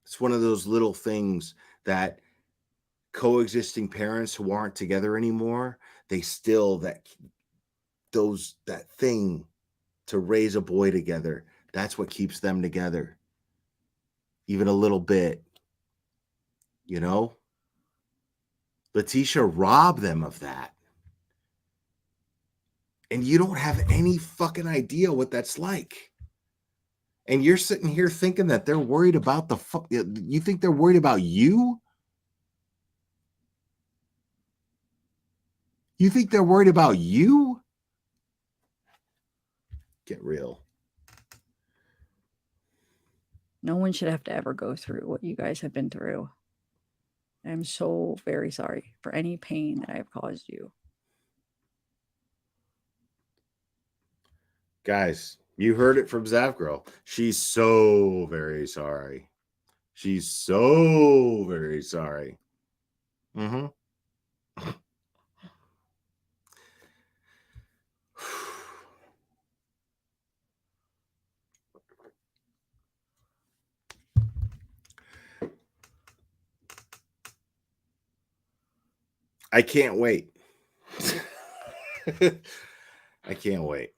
It's one of those little things that coexisting parents who aren't together anymore, they still that thing to raise a boy together. That's what keeps them together. Even a little bit, you know? Letitia robbed them of that. And you don't have any fucking idea what that's like. And you're sitting here thinking that they're worried about you think they're worried about you? You think they're worried about you? Get real. No one should have to ever go through what you guys have been through. I'm so very sorry for any pain that I have caused you. Guys, you heard it from Zav Girl. She's so very sorry. She's so very sorry. Mm-hmm. I can't wait. I can't wait.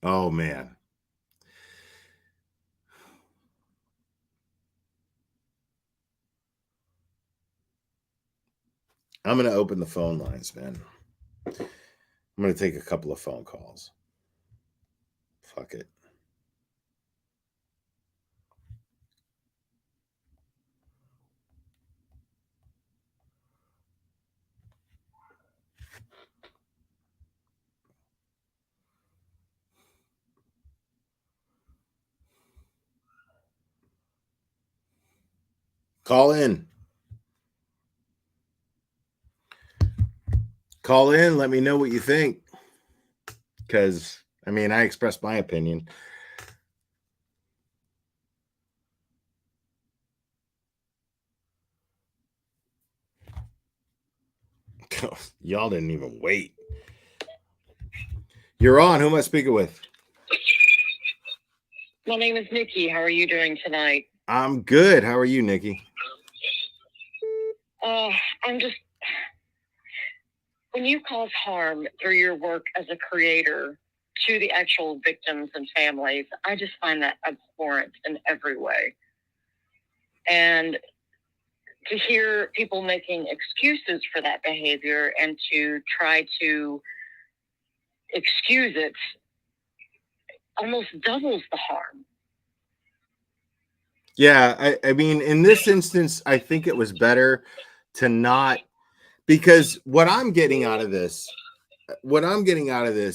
Oh, man. I'm going to open the phone lines, man. I'm going to take a couple of phone calls. Fuck it. Call in. Call in. Let me know what you think. Because, I mean, I expressed my opinion. Y'all didn't even wait. You're on. Who am I speaking with? My name is Nikki. How are you doing tonight? I'm good. How are you, Nikki? I'm just... When you cause harm through your work as a creator to the actual victims and families, I just find that abhorrent in every way. And to hear people making excuses for that behavior and to try to excuse it almost doubles the harm. Yeah, I mean, in this instance, I think it was better to not, because what I'm getting out of this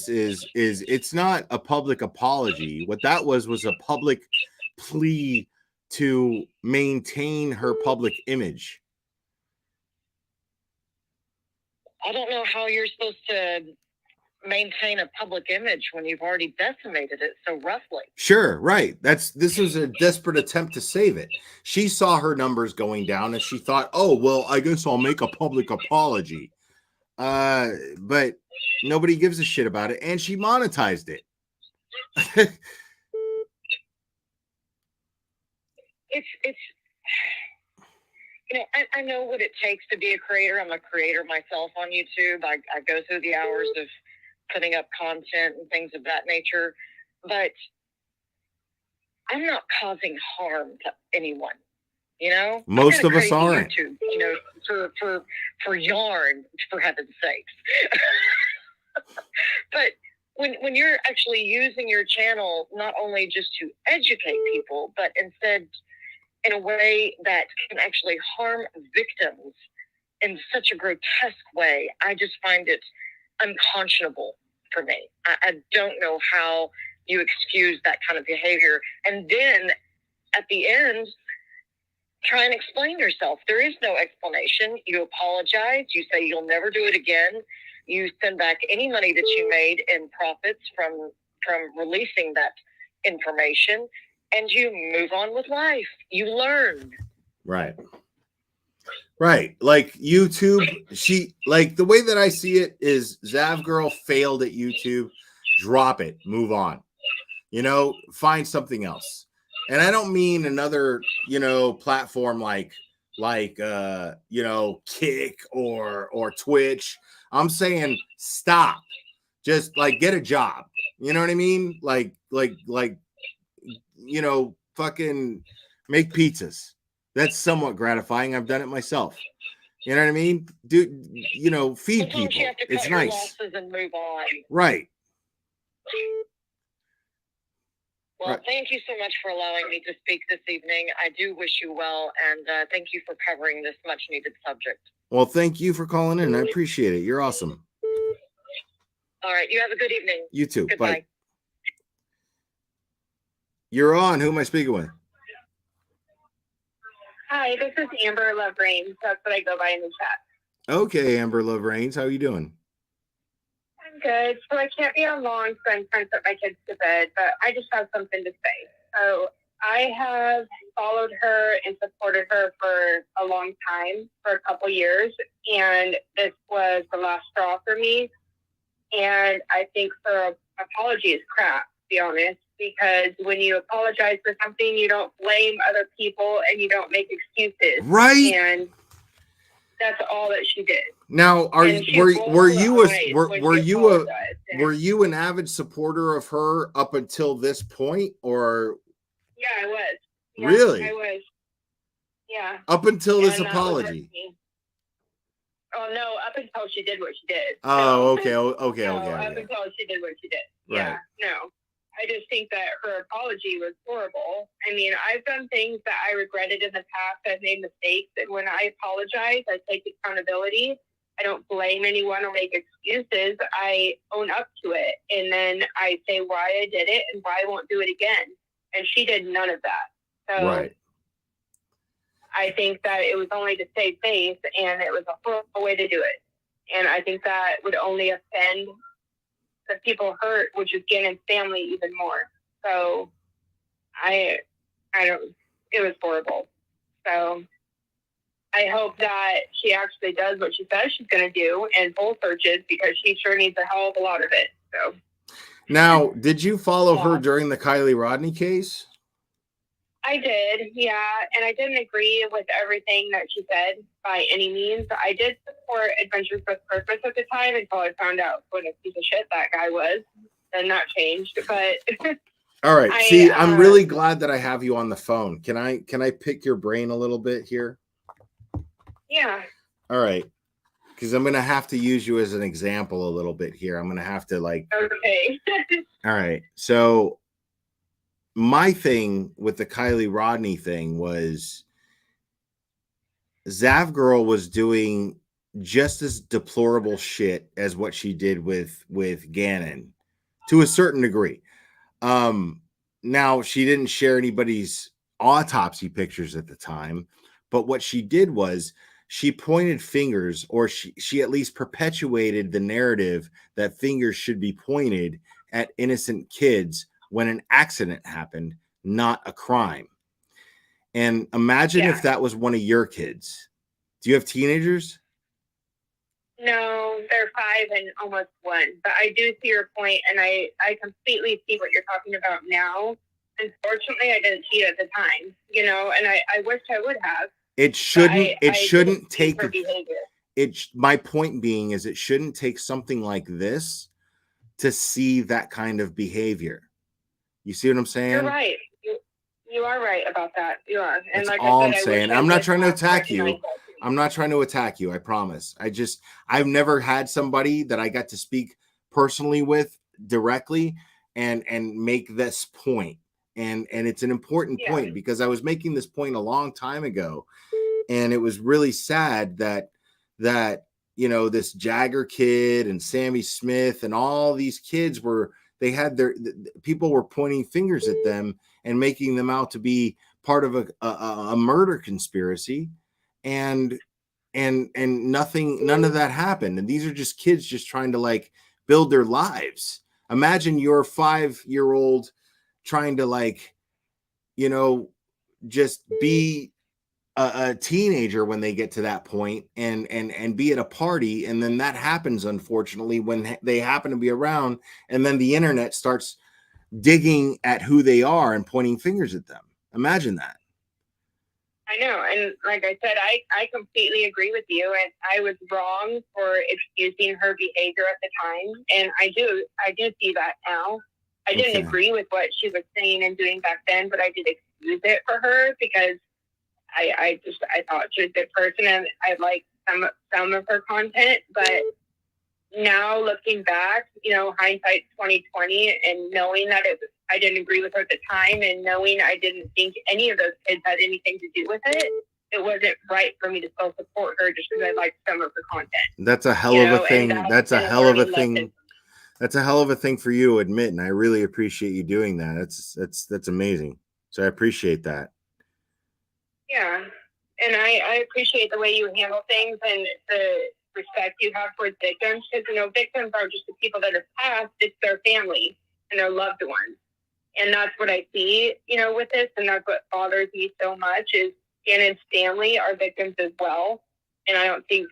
is it's not a public apology. What that was a public plea to maintain her public image. I don't know how you're supposed to maintain a public image when you've already decimated it so roughly. Sure, right. This was a desperate attempt to save it. She saw her numbers going down and she thought, oh, well, I guess I'll make a public apology. But nobody gives a shit about it, and she monetized it. It's you know, I know what it takes to be a creator. I'm a creator myself on YouTube. I go through the hours of putting up content and things of that nature, but I'm not causing harm to anyone. You know, most of us aren't. YouTube, you know, for yarn, for heaven's sakes. But when you're actually using your channel not only just to educate people, but instead in a way that can actually harm victims in such a grotesque way, I just find it unconscionable for me. I don't know how you excuse that kind of behavior. And then at the end, try and explain yourself. There is no explanation. You apologize. You say you'll never do it again. You send back any money that you made in profits from releasing that information, and you move on with life. You learn. Right. Like YouTube, the way that I see it is Zav Girl failed at YouTube. Drop it. Move on. You know, find something else. And I don't mean another, you know, platform like you know, Kick or Twitch. I'm saying stop. Just like get a job. You know what I mean? Like you know, fucking make pizzas. That's somewhat gratifying. I've done it myself. You know what I mean? Do you know, feed Sometimes people. You have to cut it's your nice. Losses and move on. Right. Well, Thank you so much for allowing me to speak this evening. I do wish you well, and thank you for covering this much-needed subject. Well, thank you for calling in. I appreciate it. You're awesome. All right. You have a good evening. You too. Goodbye. Bye. You're on. Who am I speaking with? Hi, this is Amber Love Rains. That's what I go by in the chat. Okay, Amber Love Rains. How are you doing? I'm good. So I can't be on long, so I'm trying to put my kids to bed, but I just have something to say. So I have followed her and supported her for a long time, for a couple years, and this was the last straw for me. And I think her apology is crap, to be honest, because when you apologize for something, you don't blame other people and you don't make excuses. Right. And That's all that she did. Now, were you an avid supporter of her up until this point, or? Yeah, I was. Yeah, really? I was. Yeah. Up until this apology. Oh no! Up until she did what she did. Oh, no. okay. Up until she did what she did. Right. Yeah. No. I just think that her apology was horrible. I mean, I've done things that I regretted in the past. I've made mistakes, and when I apologize, I take accountability. I don't blame anyone or make excuses. I own up to it, and then I say why I did it and why I won't do it again. And she did none of that. So right. I think that it was only to save face, and it was a horrible way to do it. And I think that would only offend the people hurt, which is Gannon's family, even more. So I don't, it was horrible. So I hope that she actually does what she says she's going to do and full searches, because she sure needs a hell of a lot of it. So now, did you follow her during the Kylie Rodney case? I did, yeah, and I didn't agree with everything that she said by any means. I did support Adventures with Purpose at the time until I found out what a piece of shit that guy was. Then that changed, but all right. I'm really glad that I have you on the phone. Can I pick your brain a little bit here? Yeah. All right. Because I'm gonna have to use you as an example a little bit here. I'm gonna have to Okay. All right. So my thing with the Kylie Rodney thing was Zav Girl was doing just as deplorable shit as what she did with Gannon to a certain degree. Now she didn't share anybody's autopsy pictures at the time, but what she did was she pointed fingers, or she at least perpetuated the narrative that fingers should be pointed at innocent kids when an accident happened, not a crime. And imagine if that was one of your kids. Do you have teenagers? No, they're 5 and almost 1. But I do see your point, and I completely see what you're talking about now. Unfortunately, I didn't see it at the time, and I wish I would have. It shouldn't take her behavior. My point being is it shouldn't take something like this to see that kind of behavior. You see what I'm saying? You're right. You are right about that. You are. And that's like all I said, I'm saying. I'm not trying to attack you. I'm not trying to attack you. I promise. I've never had somebody that I got to speak personally with directly and make this point. And it's an important point, because I was making this point a long time ago, and it was really sad that this Jagger kid and Sammy Smith and all these kids people were pointing fingers at them and making them out to be part of a murder conspiracy, and none of that happened. And these are just kids just trying to build their lives. Imagine your 5-year-old trying to just be a teenager when they get to that point and be at a party, and then that happens, unfortunately, when they happen to be around, and then the internet starts digging at who they are and pointing fingers at them. Imagine that. I know, and like I said, I completely agree with you, and I was wrong for excusing her behavior at the time, and I do see that now. I didn't agree with what she was saying and doing back then, but I did excuse it for her, because I thought she was a good person, and I liked some of her content. But now looking back, hindsight's 2020, and knowing that I didn't agree with her at the time, and knowing I didn't think any of those kids had anything to do with it, it wasn't right for me to still support her just because I liked some of her content. That's a hell of a thing. That's a hell of a thing. That's a hell of a thing for you to admit, and I really appreciate you doing that. That's amazing. So I appreciate that. Yeah, and I appreciate the way you handle things and the respect you have towards victims, because victims are just the people that have passed. It's their family and their loved ones, and that's what I see with this, and that's what bothers me so much is Shannon's family are victims as well, and I don't think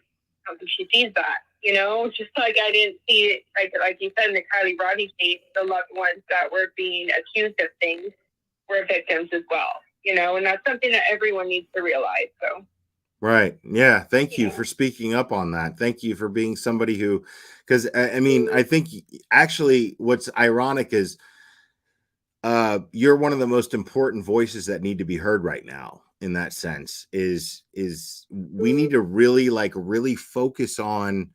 she sees that. Just like I didn't see it, like you said in the Kylie Rodney case, the loved ones that were being accused of things were victims as well. And that's something that everyone needs to realize. So, Right. Yeah. Thank you Yeah. for speaking up on that. Thank you for being somebody who, because I mean, I think actually what's ironic is you're one of the most important voices that need to be heard right now in that sense is we need to really really focus on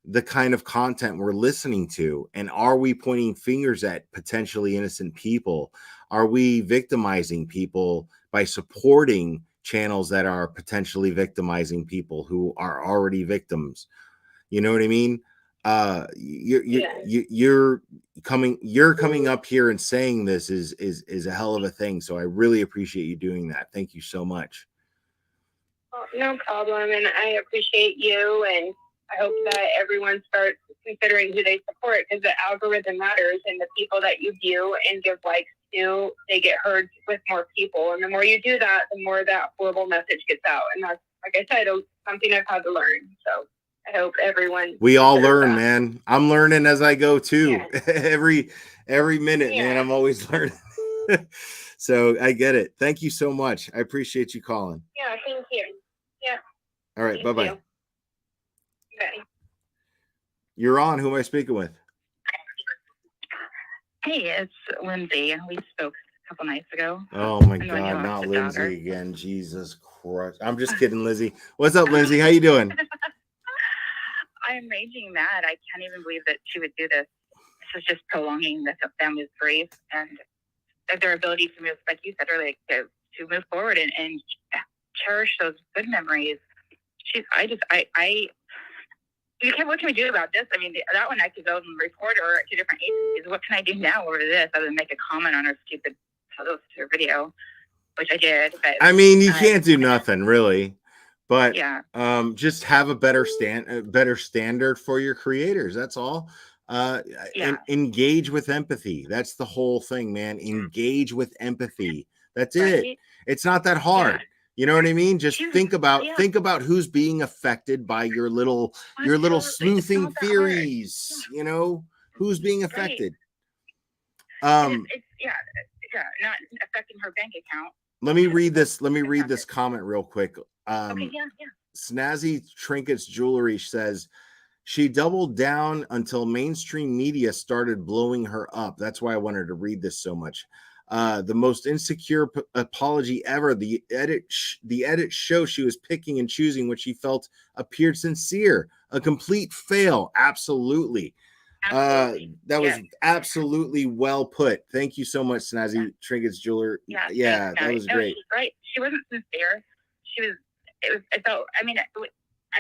the kind of content we're listening to, and are we pointing fingers at potentially innocent people? Are we victimizing people by supporting channels that are potentially victimizing people who are already victims? You know what I mean? You're coming up here and saying this is a hell of a thing. So I really appreciate you doing that. Thank you so much. Well, no problem, and I appreciate you, and I hope that everyone starts considering who they support, because the algorithm matters, and the people that you view and give likes to, they get heard with more people, and the more you do that, the more that horrible message gets out, and that's, like I said, something I've had to learn. So I hope everyone. We all learn, man. I'm learning as I go too. Yeah. every minute, man. I'm always learning. So I get it. Thank you so much. I appreciate you calling. Yeah, thank you. Yeah. All right. Bye-bye. Bye. You're on. Who am I speaking with? Hey, it's Lindsay. We spoke a couple nights ago. Oh my God, not Lindsay again. Jesus Christ. I'm just kidding, Lizzie. What's up, Lindsay? How you doing? I'm raging mad. I can't even believe that she would do this. This is just prolonging the family's grief and their ability to move, like you said earlier, to move forward and cherish those good memories. What can we do about this? I mean, that one I could go and report her to different agencies. What can I do now over this other than make a comment on her stupid photos to her video, which I did. But I mean, you can't do nothing really, but yeah. Just have a better standard for your creators. That's all. Engage with empathy. That's the whole thing, man. Engage with empathy. That's it. It's not that hard. Yeah. You know what I mean? Just think about who's being affected by your little sleuthing theories. Yeah. You know, who's being affected. It's not affecting her bank account. Let me read this comment real quick. Okay, yeah. Snazzy Trinkets Jewelry says she doubled down until mainstream media started blowing her up. That's why I wanted to read this so much. The most insecure apology ever. The edit show she was picking and choosing what she felt appeared sincere. A complete fail. Absolutely. That was absolutely well put. Thank you so much, Snazzy Trinkets Jeweler. Yeah, that was great. Right. She wasn't sincere. I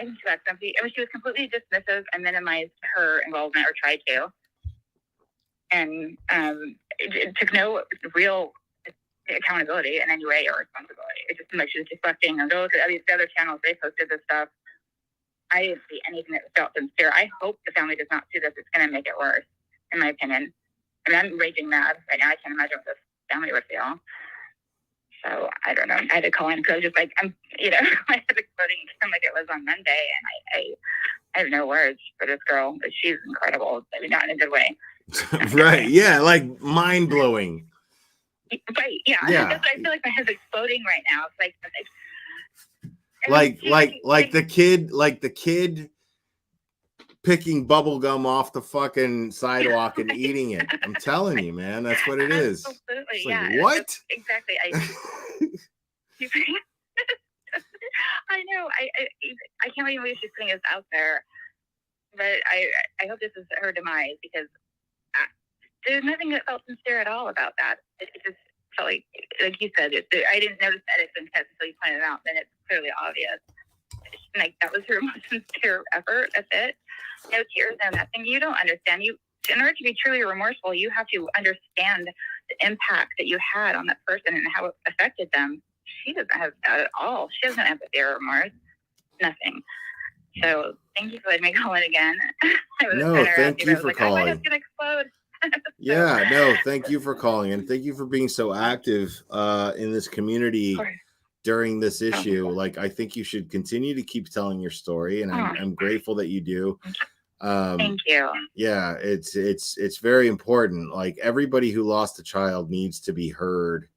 think she got something. I mean, she was completely dismissive and minimized her involvement, or tried to. And it took no real accountability in any way or responsibility. It just seemed like she was deflecting. And go look at these other channels, they posted this stuff. I didn't see anything that felt sincere. I hope the family does not see this. It's going to make it worse, in my opinion. I mean, I'm raging mad right now. I can't imagine what this family would feel. So I don't know. I had to call in because I was just like, my head exploding like it was on Monday, and I have no words for this girl. But she's incredible. I mean, not in a good way. Right? Yeah, like mind blowing. Right? Yeah. I feel like my head's exploding right now. It's like the kid picking bubble gum off the fucking sidewalk and eating it. I'm telling you, man, that's what it is. Absolutely, like, what? Exactly. I know. I can't even believe she's putting this out there. But I hope this is her demise, because there's nothing that felt sincere at all about that. It just felt like you said, I didn't notice the edits and tests until you pointed it out. Then it's clearly obvious. Like, that was her most sincere effort. That's it. No tears, no nothing. You don't understand. In order to be truly remorseful, you have to understand the impact that you had on that person and how it affected them. She doesn't have that at all. She doesn't have empathy or remorse. Nothing. So thank you for letting me call in again. Thank you for calling. My head's gonna explode. Yeah, no, thank you for calling, and thank you for being so active in this community during this issue. Like, I think you should continue to keep telling your story, and I'm grateful that you do. Thank you. Yeah, it's very important. Like, everybody who lost a child needs to be heard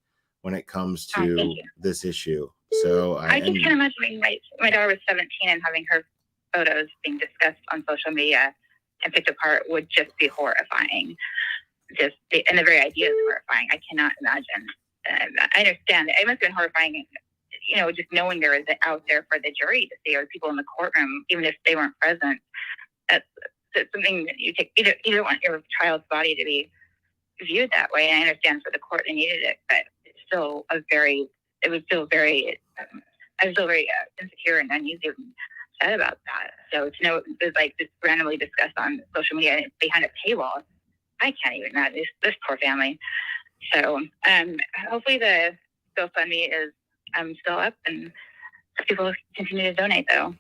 when it comes Thank to you. this issue. So I just can't imagine my daughter was 17 and having her photos being discussed on social media and picked apart would just be horrifying. And the very idea is horrifying. I cannot imagine. I understand. It must have been horrifying, just knowing there is out there for the jury to see, or people in the courtroom, even if they weren't present. That's something that you take. You don't want your child's body to be viewed that way. And I understand for the court they needed it, but it's still I was still very insecure and uneasy and sad about that. So to know it was like just randomly discussed on social media behind a paywall, I can't even imagine this poor family. So hopefully the GoFundMe is still up and people continue to donate though.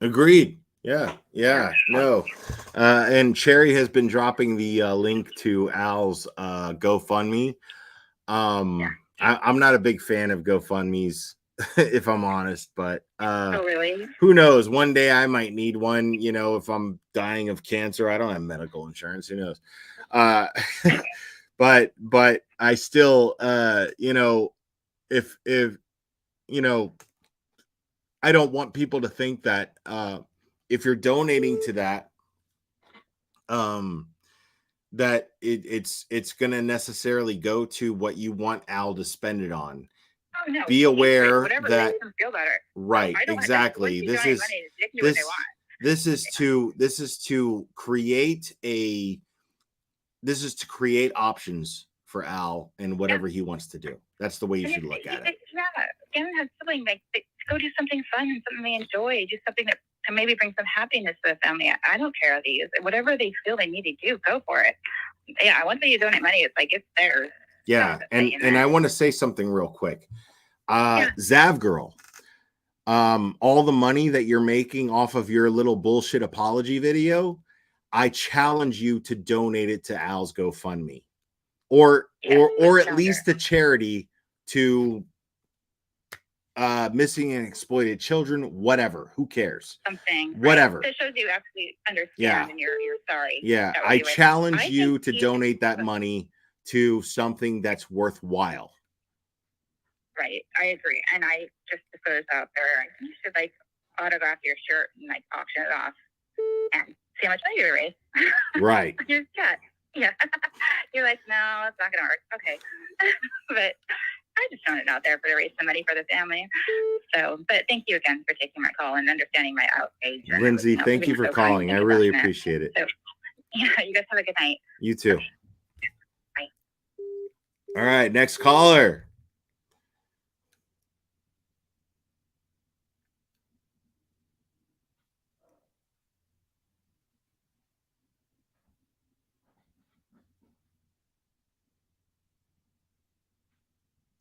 Agreed. Yeah. No. And Cherry has been dropping the link to Al's GoFundMe. I'm not a big fan of GoFundMes, if I'm honest, but oh really? Who knows? One day I might need one. If I'm dying of cancer, I don't have medical insurance. Who knows? But I still, if I don't want people to think that if you're donating to that, that it's going to necessarily go to what you want Al to spend it on. Oh, no. Be aware whatever that makes them feel better. Right, exactly. This is to create options for Al and whatever he wants to do. That's the way you should look at it. Yeah, Gannon has something like go do something fun and something they enjoy. Do something that can maybe bring some happiness to the family. I don't care these. Whatever they feel they need to do, go for it. Yeah, once you donate money, it's like it's theirs. Yeah, and I want to say something real quick. Zav Girl, all the money that you're making off of your little bullshit apology video, I challenge you to donate it to Al's GoFundMe, or at least the charity to missing and exploited children. Whatever, who cares? Something, whatever. That shows you actually understand and you're sorry. Yeah, I challenge you to donate that money to something that's worthwhile. Right, I agree, and I just to throw this out there, you should autograph your shirt and auction it off, and see how much money you raise. Right. Yeah. You're like, no, it's not gonna work. Okay, but I just thrown it out there to raise some money for the family. So, but thank you again for taking my call and understanding my outrage. Lindsay, thank you for calling. I really appreciate it. So, yeah, you guys have a good night. You too. Bye. All right, next caller.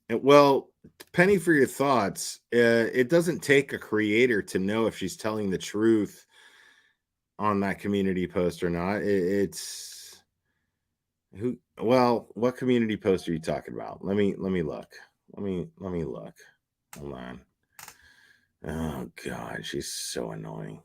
Well, Penny, for your thoughts, it doesn't take a creator to know if she's telling the truth on that community post or not. It's who? Well, what community post are you talking about? Let me look. Let me look. Hold on. Oh God, she's so annoying.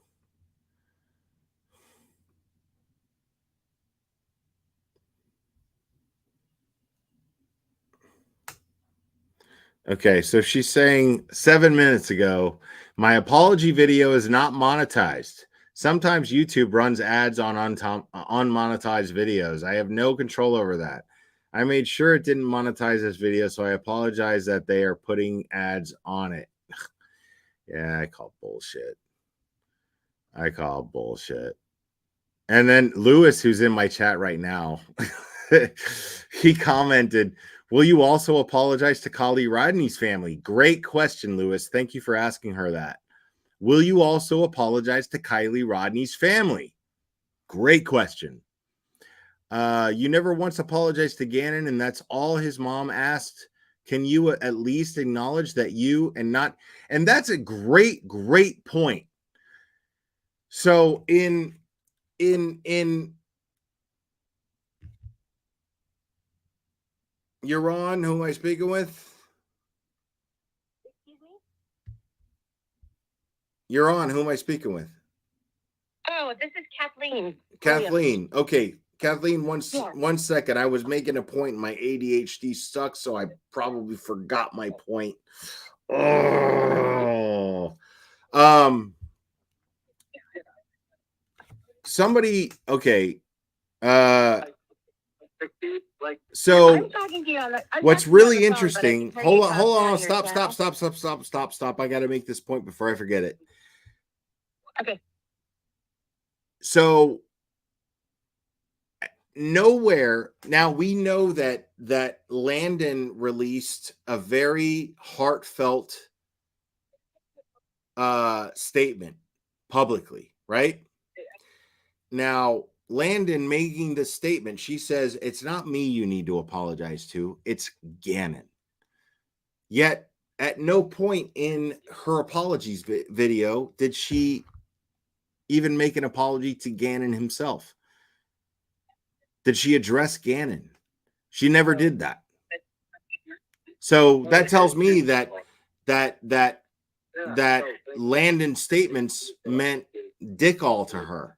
Okay, so she's saying 7 minutes ago, my apology video is not monetized. Sometimes YouTube runs ads on unmonetized videos. I have no control over that. I made sure it didn't monetize this video, so I apologize that they are putting ads on it. Yeah, I call bullshit. And then Lewis, who's in my chat right now, he commented, will you also apologize to Kylie Rodney's family? Great question, Lewis. Thank you for asking her that. Will you also apologize to Kylie Rodney's family? Great question. You never once apologized to Gannon, and that's all his mom asked. Can you at least acknowledge that you and not? And that's a great point. So in you're on. Who am I speaking with? Excuse me? You're on. Who am I speaking with? Oh, this is Kathleen. Kathleen. Okay. Kathleen, one Yeah. second. I was making a point and my ADHD sucks, so I probably forgot my point. Oh. Somebody, okay. So I'm talking to you on the, I'm what's talking to you on really the phone, but I interesting, can hear you hold talking on, on your channel. stop. I got to make this point before I forget it. Okay. So nowhere now we know that Landon released a very heartfelt statement publicly, right? Now, Landon making this statement, she says, it's not me you need to apologize to, it's Gannon. Yet, at no point in her apologies video did she even make an apology to Gannon himself. Did she address Gannon? She never did that. So that tells me that Landon's statements meant dick all to her.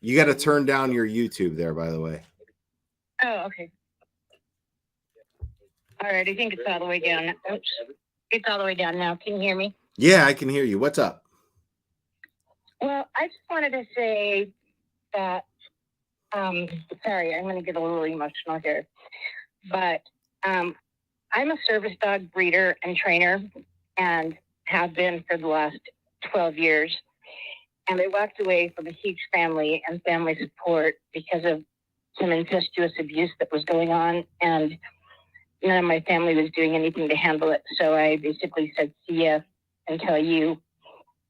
You got to turn down your YouTube there, by the way. Oh, okay. All right. I think it's all the way down. Oops. It's all the way down now. Can you hear me? Yeah, I can hear you. What's up? Well, I just wanted to say that, sorry, I'm going to get a little emotional here, but I'm a service dog breeder and trainer and have been for the last 12 years. And I walked away from a huge family and family support because of some incestuous abuse that was going on. And none of my family was doing anything to handle it. So I basically said, see ya until you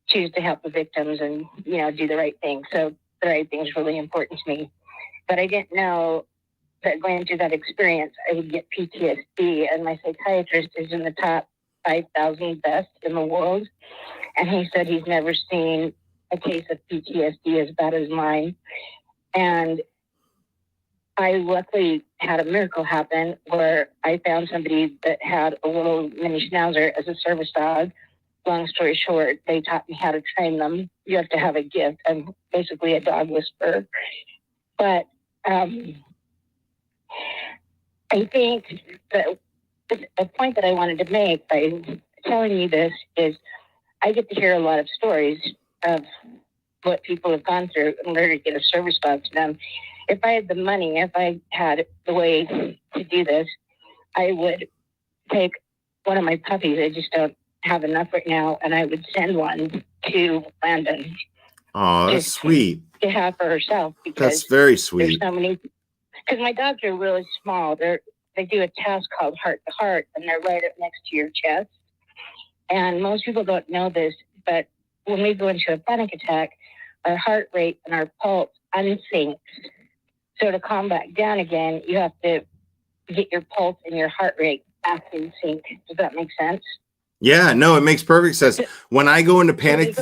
choose to help the victims and, you know, do the right thing. So the right thing is really important to me. But I didn't know that going through that experience, I would get PTSD. And my psychiatrist is in the top 5,000 best in the world. And he said he's never seen a case of PTSD as bad as mine. And I luckily had a miracle happen where I found somebody that had a little mini schnauzer as a service dog. Long story short, they taught me how to train them. You have to have a gift. I'm basically a dog whisperer. But I think that the point that I wanted to make by telling you this is I get to hear a lot of stories of what people have gone through in order to get a service dog to them. If I had the money, if I had the way to do this, I would take one of my puppies. I just don't have enough right now, and I would send one to Landon. Oh, that's sweet. To have for herself, because that's very sweet. There's so many. Because my dogs are really small. They do a test called heart to heart, and they're right up next to your chest. And most people don't know this, but when we go into a panic attack, our heart rate and our pulse unsyncs. So to calm back down again, you have to get your pulse and your heart rate back in sync. Does that make sense? Yeah, no, it makes perfect sense. When I go into panic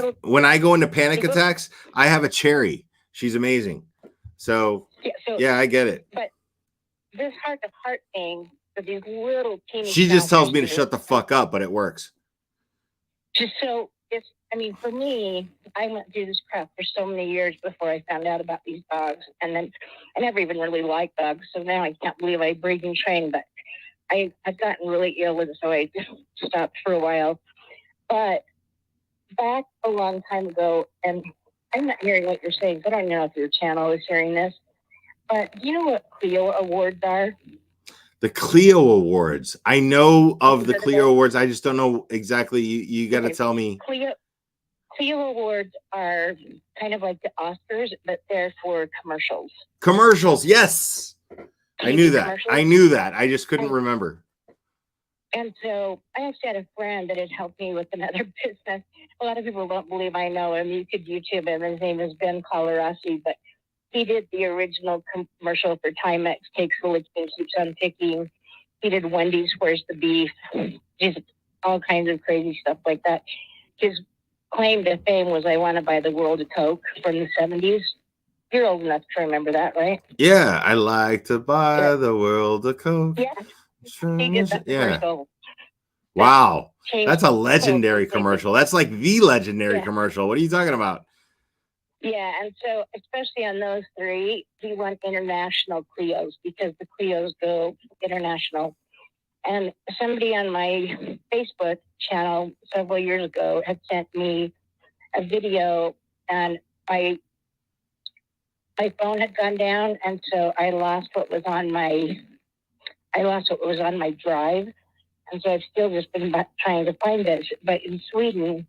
attacks, I have a cherry. She's amazing. So yeah, I get it. But this heart to heart thing for these little teeny. She just tells me to shut the fuck up, but it works. Just so it's. I mean, for me, I went through this crap for so many years before I found out about these dogs, and then I never even really liked dogs. So now I can't believe I breed and train, but I've gotten really ill, and so I stopped for a while. But back a long time ago, and I'm not hearing what you're saying. So I don't know if your channel is hearing this, but do you know what Clio Awards are? The Clio Awards. I know of the Clio Awards. I just don't know exactly. You got to tell me. Clio Awards are kind of like the Oscars, but they're for commercials. Commercials, yes. I knew that. I just couldn't remember. And so I actually had a friend that had helped me with another business. A lot of people don't believe I know him. You could YouTube him. His name is Ben Colarossi, but he did the original commercial for Timex, Takes the Licking, Keeps on Picking. He did Wendy's, Where's the Beef? Just all kinds of crazy stuff like that. His claim to fame was I Want to Buy the World of Coke from the 70s. You're old enough to remember that, right? Yeah, I like to buy the world of Coke. Yeah. He did that commercial. Wow. That's a legendary commercial. That's like the legendary commercial. What are you talking about? Yeah, and so especially on those three, we want international Cleos because the Cleos go international. And somebody on my Facebook channel several years ago had sent me a video, and my phone had gone down, and so I lost what was on my drive, and so I've still just been trying to find this. But in Sweden,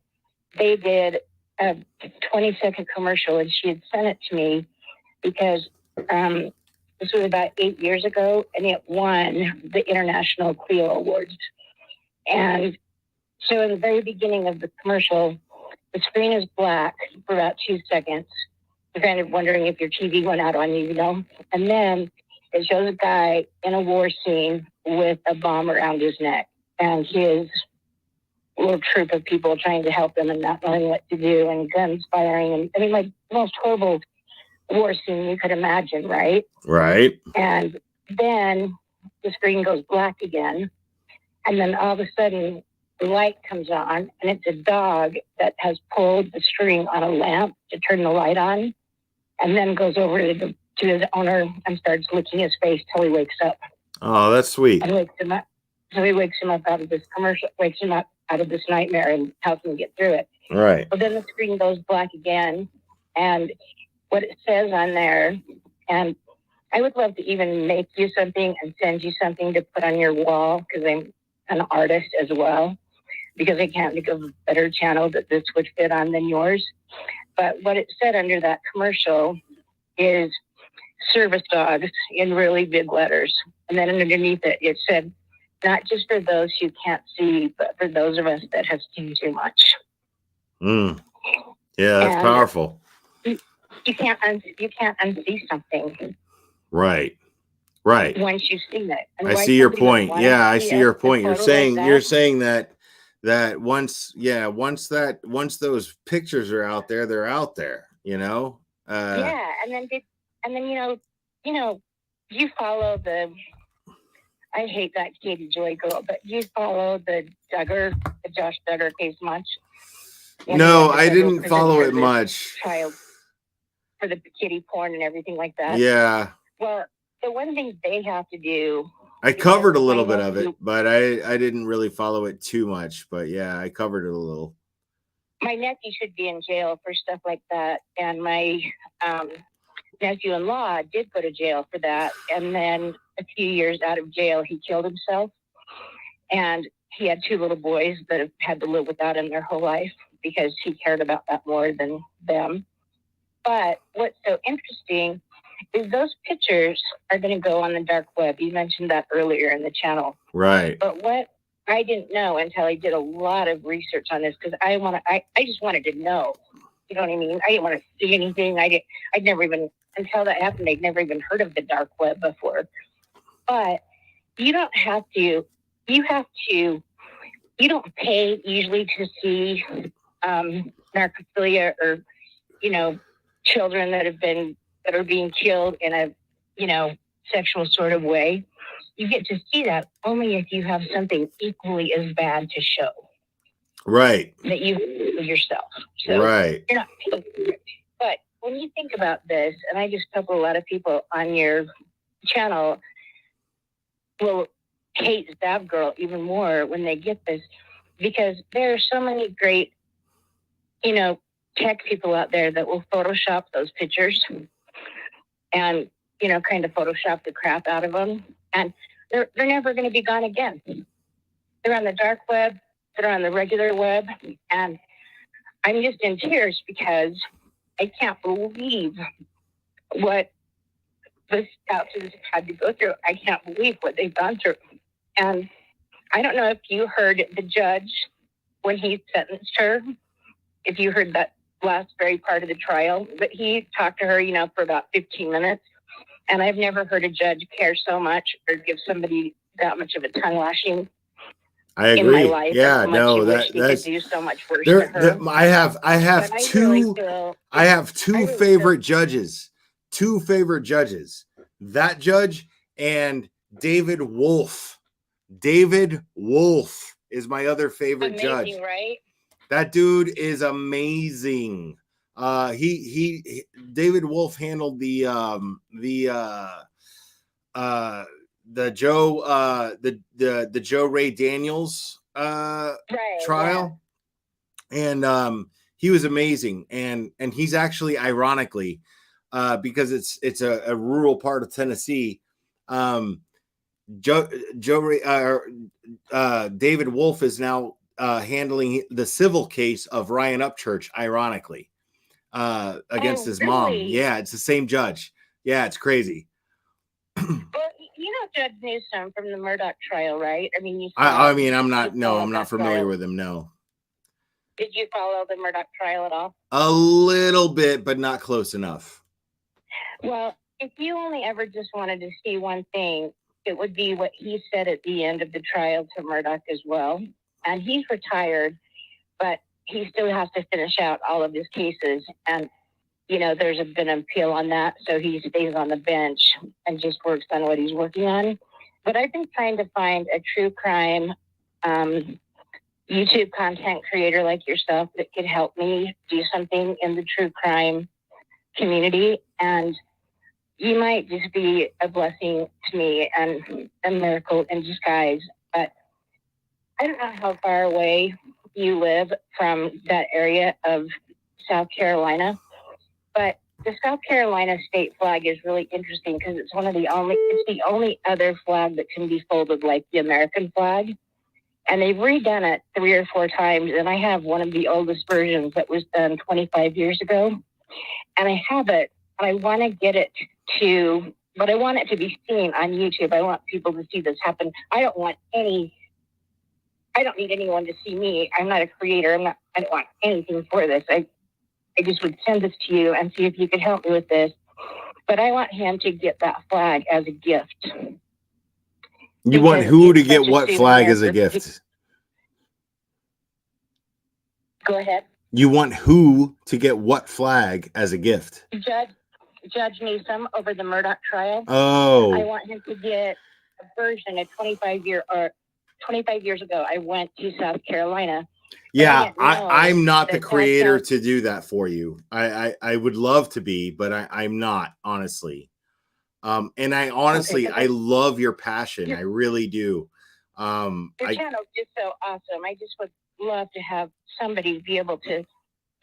they did a 20-second commercial, and she had sent it to me because this was about 8 years ago, and it won the International Clio Awards. And so in the very beginning of the commercial, the screen is black for about 2 seconds. You're kind of wondering if your TV went out on you, you know? And then it shows a guy in a war scene with a bomb around his neck and his little troop of people trying to help him and not knowing what to do, and guns firing. And I mean, like the most horrible war scene you could imagine, right? Right. And then the screen goes black again. And then all of a sudden, the light comes on, and it's a dog that has pulled the string on a lamp to turn the light on, and then goes over to his owner and starts licking his face till he wakes up. Oh, that's sweet. And wakes him up. So he wakes him up out of this commercial, wakes him up out of this nightmare and helps him get through it. Right. But then the screen goes black again, and what it says on there, and I would love to even make you something and send you something to put on your wall, because I'm an artist as well, because I can't think of a better channel that this would fit on than yours. But what it said under that commercial is service dogs in really big letters. And then underneath it, it said, not just for those who can't see, but for those of us that have seen too much. Yeah, that's powerful. You can't unsee something. Right. Once you've seen it. And I see your point. Yeah, I see your point. You're saying that once those pictures are out there, they're out there, you know? Yeah, and then you know, you follow the, I hate that Katie Joy girl, but you follow the Josh Duggar case much? No, I didn't follow it much. Child for the kitty porn and everything like that. Yeah. Well, the one thing they have to do. I covered a little bit of it, but I didn't really follow it too much. But yeah, I covered it a little. My nephew should be in jail for stuff like that, and my nephew-in-law did go to jail for that. And then a few years out of jail, he killed himself. And he had 2 little boys that have had to live without him their whole life because he cared about that more than them. But what's so interesting is those pictures are going to go on the dark web. You mentioned that earlier in the channel. Right. But what I didn't know until I did a lot of research on this, because I just wanted to know. You know what I mean? I didn't want to see anything. I'd never even, until that happened, I'd never even heard of the dark web before. But you don't have to, you don't pay usually to see narcophilia or, children that are being killed in a, sexual sort of way. You get to see that only if you have something equally as bad to show. Right. That you yourself. So right. You're not paying for it. But when you think about this, and I just couple a lot of people on your channel will hate Zav Girl even more when they get this, because there are so many great, tech people out there that will Photoshop those pictures and, kind of Photoshop the crap out of them. And they're never going to be gone again. They're on the dark web. They're on the regular web. And I'm just in tears because I can't believe what the spouses had to go through. I can't believe what they've gone through. And I don't know if you heard the judge when he sentenced her, if you heard that last very part of the trial, but he talked to her, for about 15 minutes. And I've never heard a judge care so much or give somebody that much of a tongue lashing. I agree. In my life. Yeah, no, that's could do so much worse to her. I have two favorite judges. Two favorite judges. That judge and David Wolf. David Wolf is my other favorite judge. Right? That dude is amazing. David Wolf handled the Joe Ray Daniels trial, and he was amazing, and he's actually, ironically, because it's a rural part of Tennessee, David Wolf is now handling the civil case of Ryan Upchurch, ironically, against his mom. Yeah, it's the same judge. Yeah, it's crazy. Well, you know Judge Newsom from the Murdoch trial, right? I mean, I'm not familiar with him. No. Did you follow the Murdoch trial at all? A little bit, but not close enough. Well, if you only ever just wanted to see one thing, it would be what he said at the end of the trial to Murdoch as well. And he's retired, but he still has to finish out all of his cases. And, you know, there's been an appeal on that. So he stays on the bench and just works on what he's working on. But I've been trying to find a true crime YouTube content creator like yourself that could help me do something in the true crime community. And you might just be a blessing to me and a miracle in disguise. But I don't know how far away you live from that area of South Carolina, but the South Carolina state flag is really interesting because it's the only other flag that can be folded like the American flag. And they've redone it 3 or 4 times. And I have one of the oldest versions that was done 25 years ago. And I have it. And I want to get it but I want it to be seen on YouTube. I want people to see this happen. I don't need anyone to see me. I'm not a creator. I don't want anything for this. I just would send this to you and see if you could help me with this. But I want him to get that flag as a gift. You want who to get what flag as a gift? Go ahead. You want who to get what flag as a gift? Judge Newsom over the Murdoch trial. Oh. I want him to get a version of 25 years ago. I went to South Carolina. Yeah, I'm not the creator to do that for you. I would love to be, but I'm not, honestly. And I honestly, I love your passion. I really do. Your channel is just so awesome. I just would love to have somebody be able to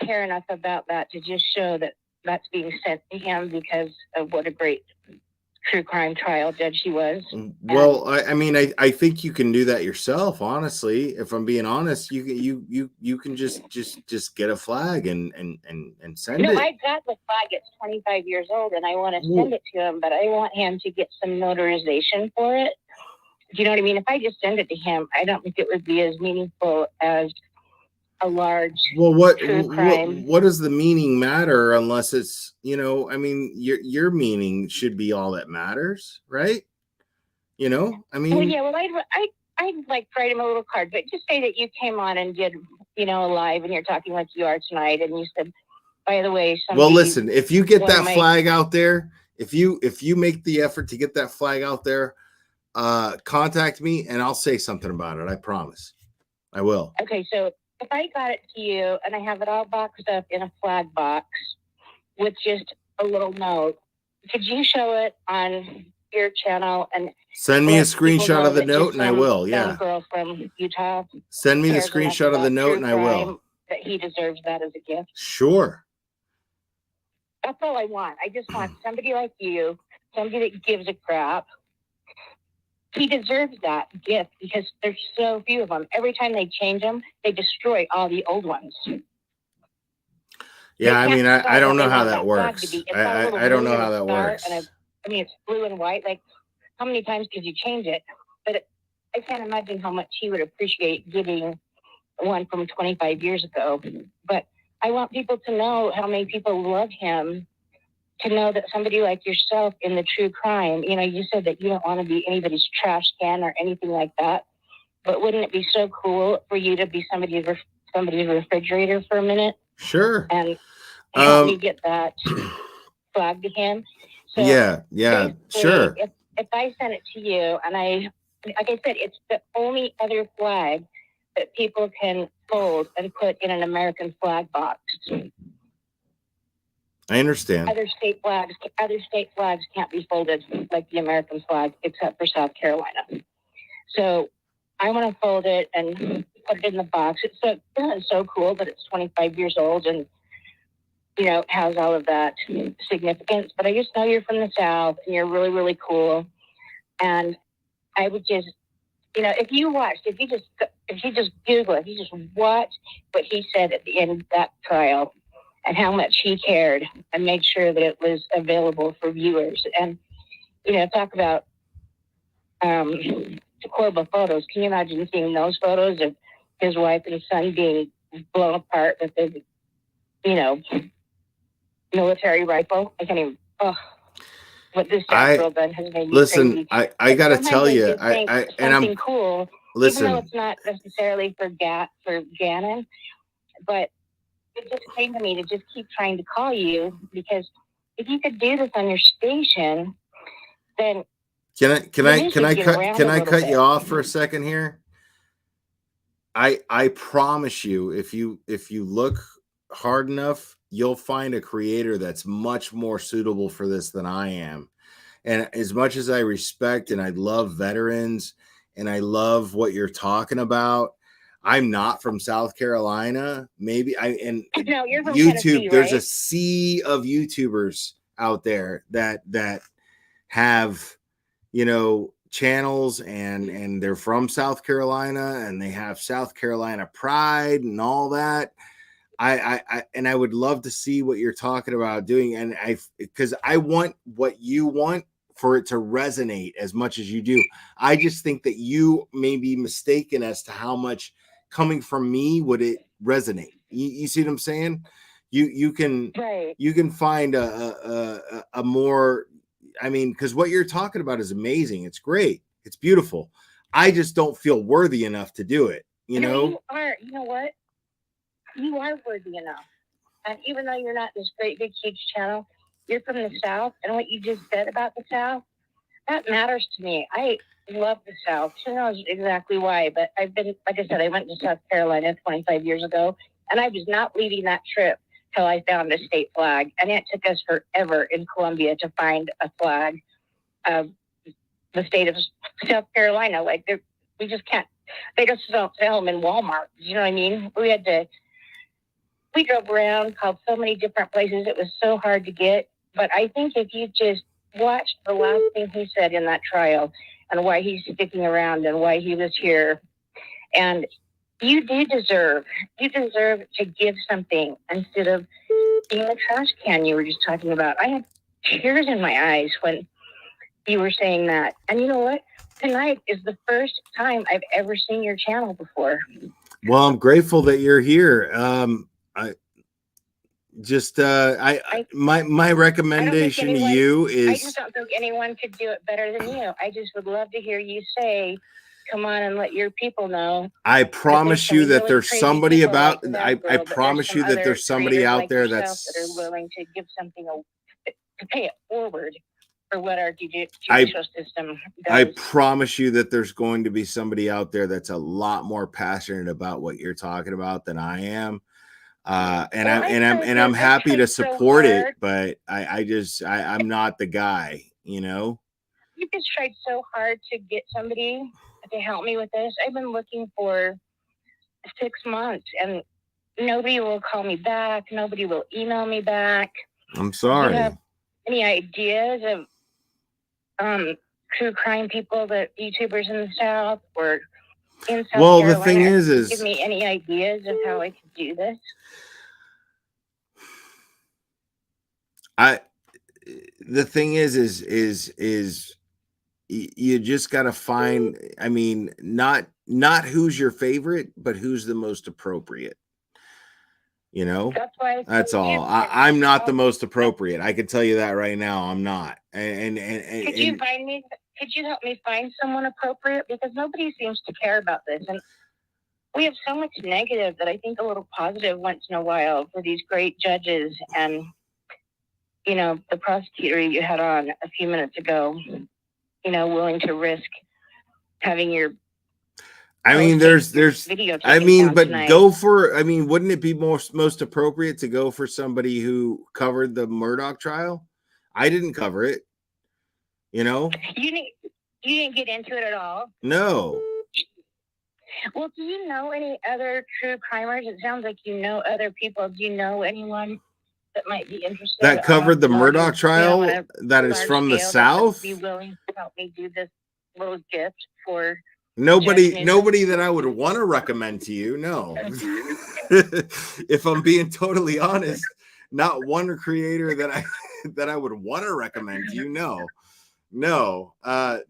care enough about that to just show that that's being sent to him because of what a great true crime trial judge he was. Well, I mean, I think you can do that yourself. Honestly, if I'm being honest, you can just get a flag and send it. No, I got the flag. It's 25 years old, and I want to send it to him, but I want him to get some notarization for it. Do you know what I mean? If I just send it to him, I don't think it would be as meaningful as a large. Well, what does the meaning matter unless it's, you know, I mean, your meaning should be all that matters, right? You know, I mean. Well, yeah, well, I'd like write him a little card, but just say that you came on and did, you know, a live and you're talking like you are tonight, and you said, by the way, well, listen, if you get that flag out there, if you make the effort to get that flag out there, contact me and I'll say something about it. I promise. I will. Okay, so if I got it to you and I have it all boxed up in a flag box with just a little note, could you show it on your channel and send me a screenshot of the note and I will? Yeah. Girl from Utah. Send me the screenshot of the note and I will. That he deserves that as a gift. Sure. That's all I want. I just want somebody like you, somebody that gives a crap. He deserves that gift because there's so few of them. Every time they change them, they destroy all the old ones. Yeah, I mean, I don't know how that works. I don't know how that works. And I mean, it's blue and white. Like, how many times could you change it? But I can't imagine how much he would appreciate getting one from 25 years ago. But I want people to know how many people love him, to know that somebody like yourself in the true crime, you know, you said that you don't want to be anybody's trash can or anything like that. But wouldn't it be so cool for you to be somebody's refrigerator for a minute? Sure. And help me get that flag to him. So yeah, sure. If I send it to you, and like I said, it's the only other flag that people can fold and put in an American flag box. I understand. Other state flags can't be folded like the American flag, except for South Carolina. So I want to fold it and put it in the box. It's so cool that it's 25 years old and, you know, has all of that significance. But I just know you're from the South and you're really, really cool. And I would just, you know, if you just Google, if you just watch what he said at the end of that trial and how much he cared and make sure that it was available for viewers. And, you know, talk about horrible photos. Can you imagine seeing those photos of his wife and son being blown apart with his, you know, military rifle? I can't even, what this Zav girl done has made me listen, crazy. I got to tell you, and I'm cool. Listen, even though it's not necessarily for Gannon, but it just came to me to just keep trying to call you, because if you could do this on your station, then can I cut you off for a second here? I promise you, if you look hard enough, you'll find a creator that's much more suitable for this than I am. And as much as I respect and I love veterans and I love what you're talking about, I'm not from South Carolina. Maybe no, you're from YouTube. Tennessee, there's right? a sea of YouTubers out there that have, you know, channels and they're from South Carolina and they have South Carolina pride and all that. I would love to see what you're talking about doing, and because I want what you want for it to resonate as much as you do. I just think that you may be mistaken as to how much coming from me would it resonate. You see what I'm saying? You can find a more, I mean, because what you're talking about is amazing. It's great. It's beautiful. I just don't feel worthy enough to do it. You know? You know what? You are worthy enough. And even though you're not this great, big, huge channel, you're from the South. And what you just said about the South, that matters to me. I love the South. Who knows exactly why? But I've been, like I said, I went to South Carolina 25 years ago. And I was not leaving that trip till I found a state flag. And it took us forever in Columbia to find a flag of the state of South Carolina. Like, we just can't, they just don't sell them in Walmart. You know what I mean? We drove around, called so many different places. It was so hard to get. But I think if you just watched the last thing he said in that trial and why he's sticking around and why he was here, and you deserve to give something instead of being a trash can you were just talking about. I had tears in my eyes when you were saying that. And you know what? Tonight is the first time I've ever seen your channel before. Well, I'm grateful that you're here. My recommendation to you is, I just don't think anyone could do it better than you. I just would love to hear you say, come on and let your people know. I promise you that there's somebody about, I promise you that there's somebody out there that are willing to give something, to pay it forward for what our judicial system does. I promise you that there's going to be somebody out there that's a lot more passionate about what you're talking about than I am. I'm happy to support it, but I'm not the guy, you know. You just tried so hard to get somebody to help me with this. I've been looking for 6 months and nobody will call me back. Nobody will email me back. I'm sorry. Do you have any ideas of true crime people, that YouTubers in the South or in South Carolina? The thing is give me any ideas of how I could do this? The thing is you just got to find, I mean, not who's your favorite, but who's the most appropriate. You know, that's all. I'm not the most appropriate. I can tell you that right now. I'm not. And could you find me? Could you help me find someone appropriate? Because nobody seems to care about this, and we have so much negative that I think a little positive once in a while for these great judges. And you know, the prosecutor you had on a few minutes ago, you know, willing to risk having your I mean, there's, video I taken mean, down but tonight. go for, I mean, wouldn't it be most appropriate to go for somebody who covered the Murdoch trial? I didn't cover it, you know? You didn't get into it at all? No. Well, do you know any other true crimers? It sounds like you know other people. Do you know anyone that might be interested? That covered the larger, Murdoch trial that is large from the scale that would South? be willing to help me do this little gift for Nobody Judge Newsom? that I would want to recommend to you, no. If I'm being totally honest, not one creator that I would want to recommend to you, no.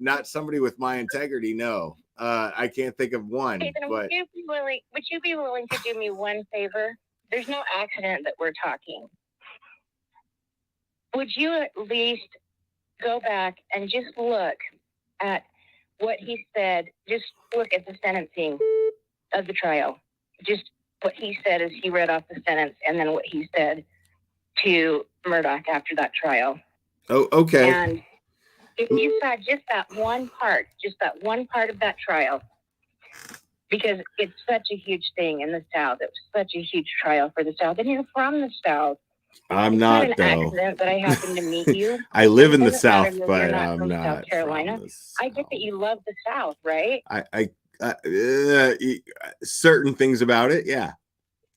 Not somebody with my integrity, no. I can't think of one. Nathan, But would you be willing to do me one favor? There's no accident that we're talking. Would you at least go back and just look at what he said? Just look at the sentencing of the trial. Just what he said as he read off the sentence, and then what he said to Murdoch after that trial. oh, okay. And if you saw just that one part of that trial, because it's such a huge thing in the South. It was such a huge trial for the South. And you're from the South. I'm It's not, an though. accident that I happened to meet you. I live in the Doesn't matter South, that but you're not I'm from not South Carolina. from the I get that you love the South, right? Certain things about it, yeah.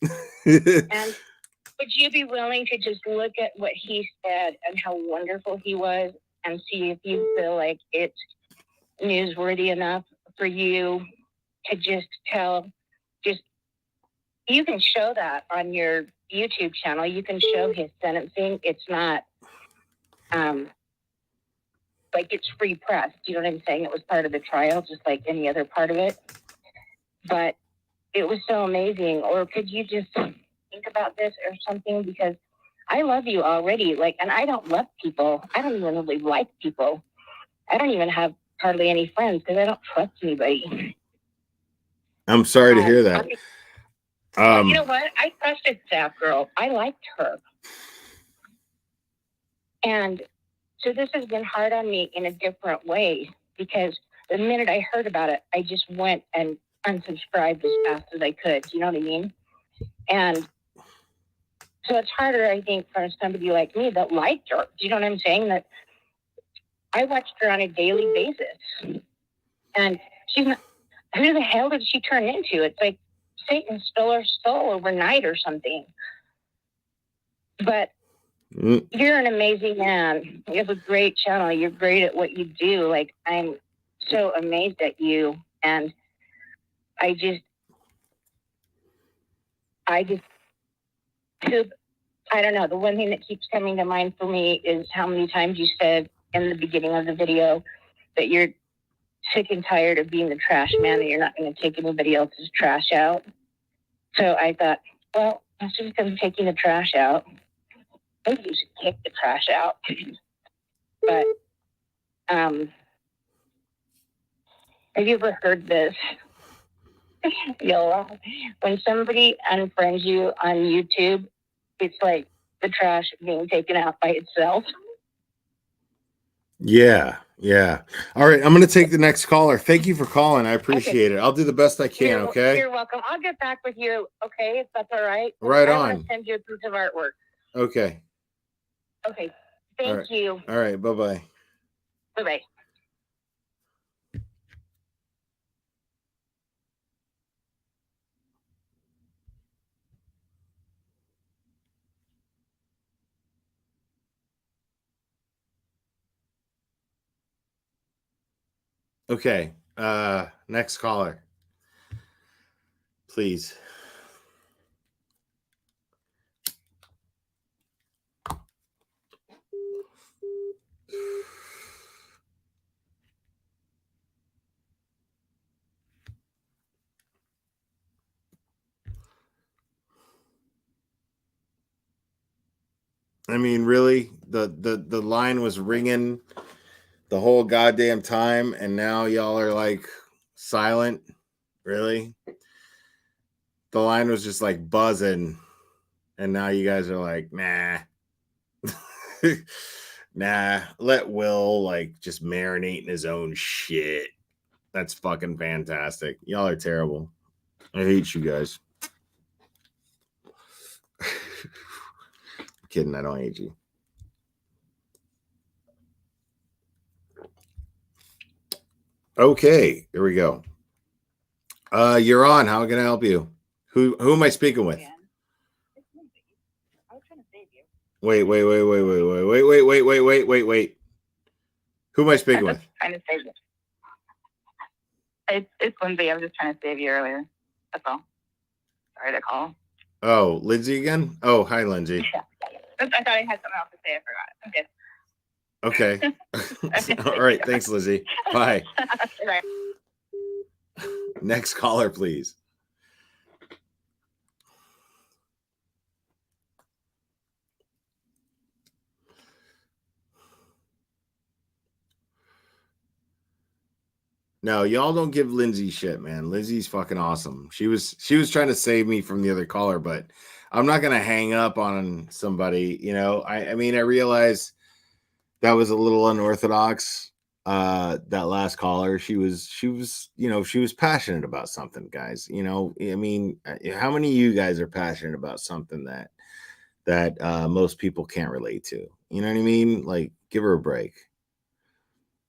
And would you be willing to just look at what he said and how wonderful he was and see if you feel like it's newsworthy enough for you to just you can show that on your YouTube channel. You can show his sentencing. It's not like it's free press. Do you know what I'm saying? It was part of the trial, just like any other part of it. But it was so amazing. Or could you just think about this or something? Because I love you already. And I don't love people. I don't even really like people. I don't even have hardly any friends because I don't trust anybody. I'm sorry to hear that. You know what? I trusted Zav Girl. I liked her. And so this has been hard on me in a different way because the minute I heard about it, I just went and unsubscribed as fast as I could. You know what I mean? And so it's harder, I think, for somebody like me that liked her. Do you know what I'm saying? That I watched her on a daily basis. And she's not, who the hell did she turn into? It's like Satan stole her soul overnight or something. But you're an amazing man. You have a great channel. You're great at what you do. I'm so amazed at you. And I don't know. The one thing that keeps coming to mind for me is how many times you said in the beginning of the video that you're sick and tired of being the trash man, and you're not going to take anybody else's trash out. So I thought, well, instead of taking the trash out, maybe you should kick the trash out. But have you ever heard this? You'll laugh. When somebody unfriends you on YouTube, it's like the trash being taken out by itself. Yeah. All right, I'm going to take the next caller. Thank you for calling. I appreciate it. I'll do the best I can, okay? You're welcome. I'll get back with you, okay, if that's all right. Right I on. want to send you a piece of artwork. Okay. Okay. Thank you. All right, bye-bye. Bye-bye. Okay. Next caller. Please. I mean, really, the line was ringing the whole goddamn time, and now y'all are like silent. Really? The line was just like buzzing, and now you guys are like, nah. Nah, let Will like just marinate in his own shit. That's fucking fantastic. Y'all are terrible. I hate you guys. Kidding, I don't hate you. Okay, here we go. You're on. How can I help you? Who am I speaking with? I was trying to save you. Wait. Who am I speaking with? Trying to save you. It's Lindsay. I was just trying to save you earlier. That's all. Sorry to call. Oh, Lindsay again? Oh, hi, Lindsay. Yeah. I thought I had something else to say. I forgot. Okay. All right. Thanks, Lizzie. Bye. Bye. Next caller, please. No, y'all don't give Lindsay shit, man. Lindsay's fucking awesome. She was trying to save me from the other caller, but I'm not gonna hang up on somebody. You know, I mean, I realize that was a little unorthodox. That last caller, she was passionate about something, guys. You know, I mean, how many of you guys are passionate about something that most people can't relate to? You know what I mean? Like, give her a break.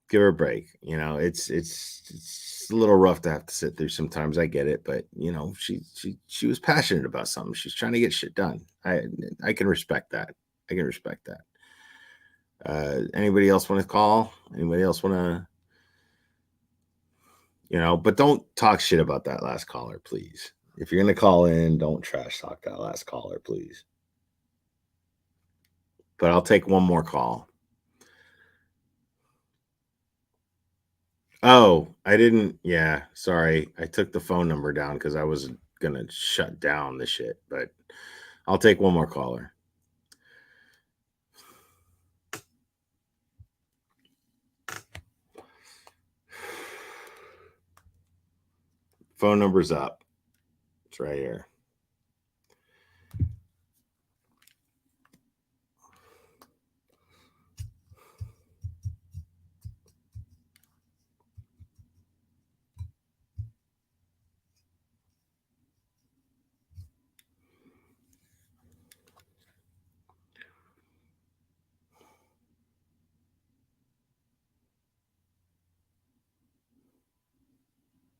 Give her a break. You know, it's a little rough to have to sit through sometimes. I get it, but you know, she was passionate about something. She's trying to get shit done. I can respect that. I can respect that. Anybody else want to call? Anybody else want to? You know, but don't talk shit about that last caller, please. If you're gonna call in, don't trash talk that last caller, please. But I'll take one more call. Oh, I didn't. Yeah, sorry. I took the phone number down because I was gonna shut down the shit. But I'll take one more caller. Phone number's up. It's right here.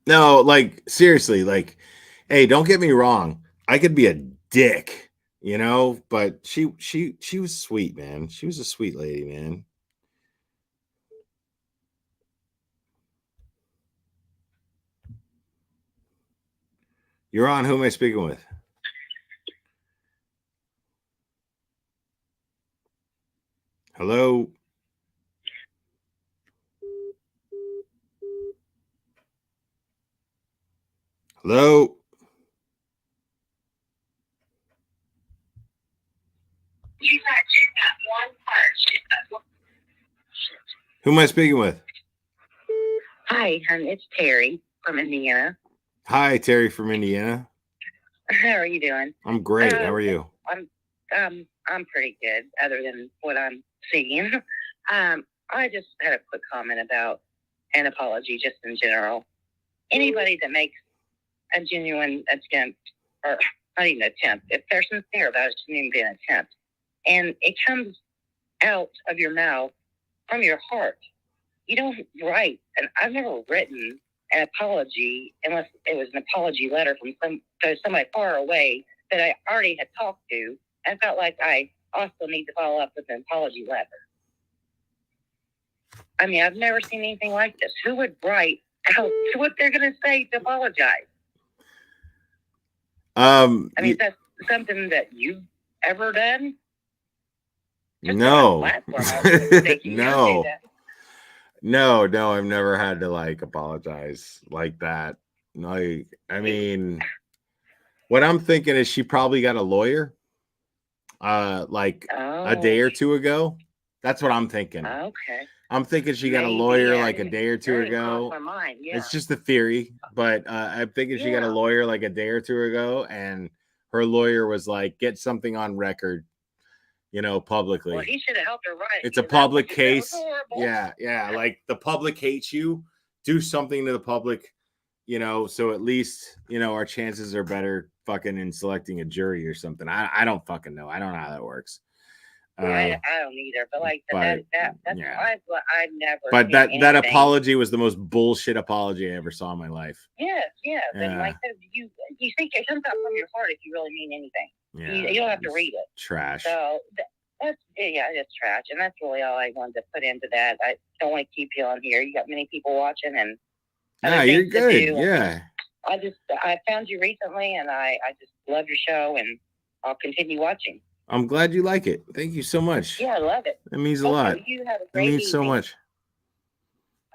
No, like seriously, like, hey, don't get me wrong. I could be a dick, you know, but she was sweet, man. She was a sweet lady, man. You're on. Who am I speaking with? Hello. Hello. Who am I speaking with? Hi, it's Terry from Indiana. Hi, Terry from Indiana. How are you doing? I'm great. How are you? I'm pretty good, other than what I'm seeing. I just had a quick comment about an apology, just in general. Anybody that makes a genuine attempt, or not even attempt, if they're sincere about it, it shouldn't even be an attempt, and it comes out of your mouth from your heart, you don't write. And I've never written an apology unless it was an apology letter from somebody far away that I already had talked to, and felt like I also need to follow up with an apology letter. I mean, I've never seen anything like this. Who would write out what they're going to say to apologize? I mean, is that something that you've ever done? Just no. No, I've never had to like apologize like that. Like, I mean, what I'm thinking is she probably got a lawyer like a day or two ago. That's what I'm thinking. Okay. I'm thinking she got a lawyer like a day or two ago. My mind, yeah. It's just a theory, but I'm thinking she got a lawyer like a day or two ago, and her lawyer was like, get something on record, you know, publicly. Well, he should have helped her write. It's a public case. Yeah. Like the public hates you do something to the public, you know, so at least, you know, our chances are better fucking in selecting a jury or something. I don't fucking know. I don't know how that works. I don't either, but like that's yeah. I've never. But seen that anything. apology was the most bullshit apology I ever saw in my life. Yes, Yeah. and like you think it comes out from your heart if you really mean anything. Yeah, you don't have to read it. Trash. So that's it's trash, and that's really all I wanted to put into that. I don't want to keep you on here. You got many people watching, and nah, you're good. Yeah. I found you recently, and I just love your show, and I'll continue watching. I'm glad you like it. Thank you so much. Yeah, I love it. That means a lot. You have a That great means evening. so much.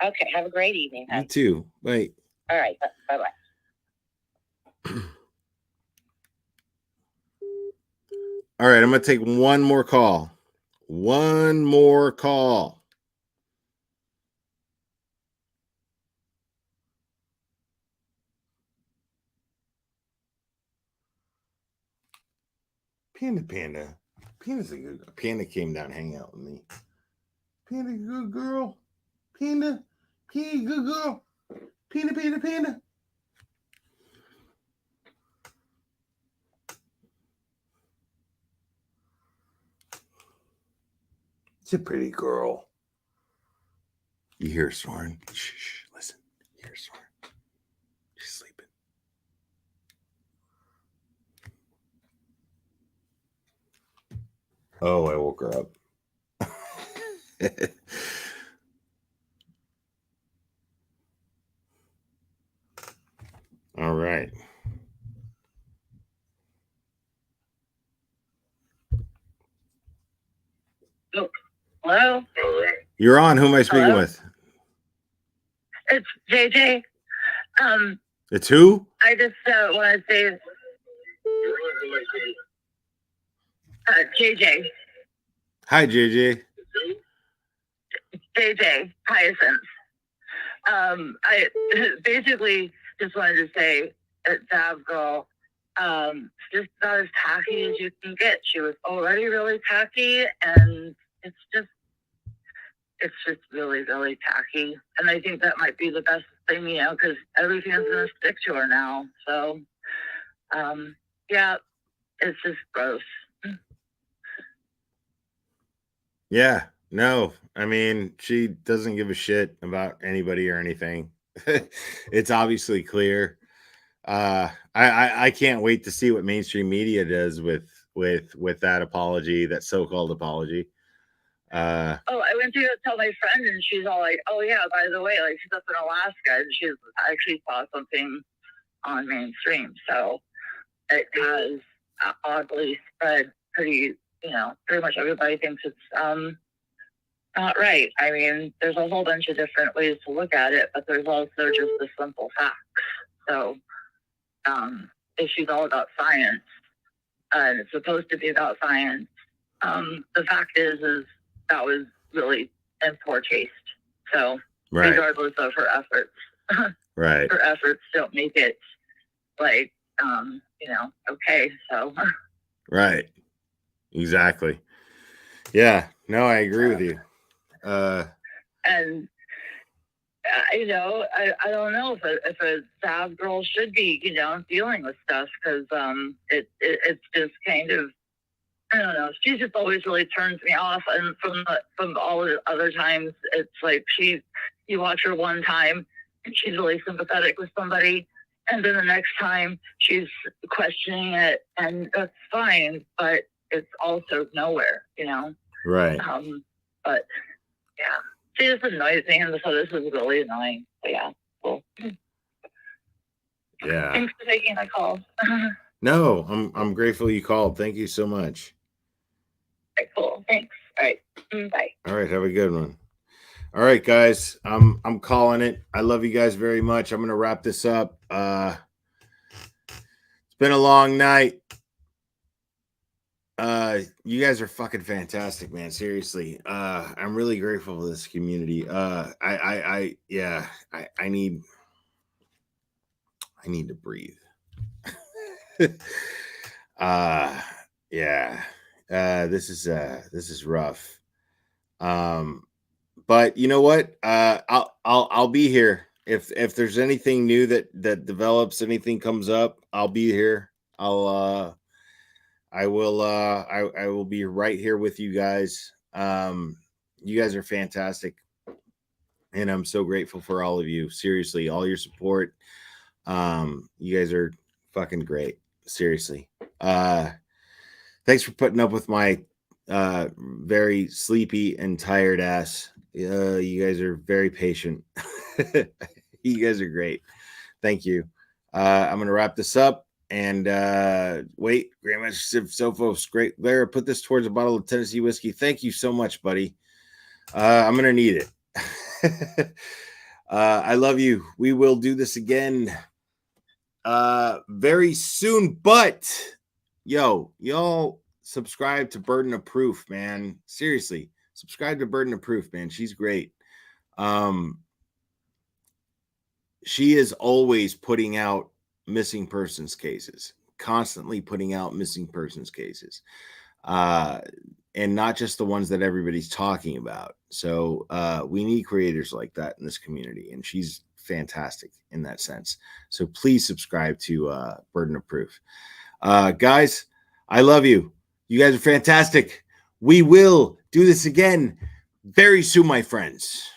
Okay, have a great evening. You too. Bye. All right, bye-bye. All right, I'm going to take one more call. One more call. Panda. Panda's a good girl. Panda came down hang out with me. Panda, good girl. Panda, good girl. Panda. It's a pretty girl. You hear her snoring? Shh, listen. You hear her snoring. She's sleeping. Oh, I woke her up. All right. Oh, hello? You're on. Who am I speaking with? It's JJ. It's who? I just want to say JJ. Hi, JJ. JJ Hyacinth. I basically just wanted to say that Zav Ghoul, just about as tacky as you can get. She was already really tacky, and it's just really, really tacky. And I think that might be the best thing, you know, because everything's going to stick to her now. So, yeah, it's just gross. Yeah, no, I mean, she doesn't give a shit about anybody or anything. It's obviously clear. I can't wait to see what mainstream media does with that apology, that so-called apology. I went to go tell my friend, and she's all like, "Oh yeah, by the way, like she's up in Alaska, and she's actually saw something on mainstream, so it has oddly spread pretty. You know, pretty much everybody thinks it's not right. I mean, there's a whole bunch of different ways to look at it, but there's also just the simple facts. So, if she's all about science, and it's supposed to be about science, the fact is that was really in poor taste. So, regardless of her efforts, right, her efforts don't make it like, you know, okay. So, right, exactly. Yeah, no, I agree with you. And you know, I don't know if a Zav girl should be, you know, dealing with stuff, because it's just kind of, I don't know. She just always really turns me off, and from all the other times, it's like you watch her one time and she's really sympathetic with somebody, and then the next time she's questioning it, and that's fine, but it's also nowhere, you know. Right. But yeah, she just annoys me, and so this is really annoying. But yeah, cool. Yeah. Thanks for taking my call. No, I'm grateful you called. Thank you so much. Okay, cool. Thanks. All right. Bye. All right, have a good one. All right, guys. I'm calling it. I love you guys very much. I'm gonna wrap this up. It's been a long night. You guys are fucking fantastic, man. Seriously. I'm really grateful for this community. I need to breathe. Yeah. This is rough. But you know what? I'll be here. if there's anything new that develops, anything comes up, I'll be here. I will be right here with you guys. You guys are fantastic, and I'm so grateful for all of you. Seriously, all your support. You guys are fucking great. Seriously. Thanks for putting up with my very sleepy and tired ass. You guys are very patient. You guys are great. Thank you. I'm gonna wrap this up. And wait, Grandmaster Sophos, great. Lara, put this towards a bottle of Tennessee whiskey. Thank you so much, buddy. I'm gonna need it. I love you. We will do this again very soon. But y'all subscribe to Burden of Proof, man. Seriously, subscribe to Burden of Proof, man. She's great. She is always putting out missing persons cases, constantly putting out missing persons cases, and not just the ones that everybody's talking about. So we need creators like that in this community, and she's fantastic in that sense. So please subscribe to Burden of Proof. Guys, I love you. You guys are fantastic. We will do this again very soon, my friends.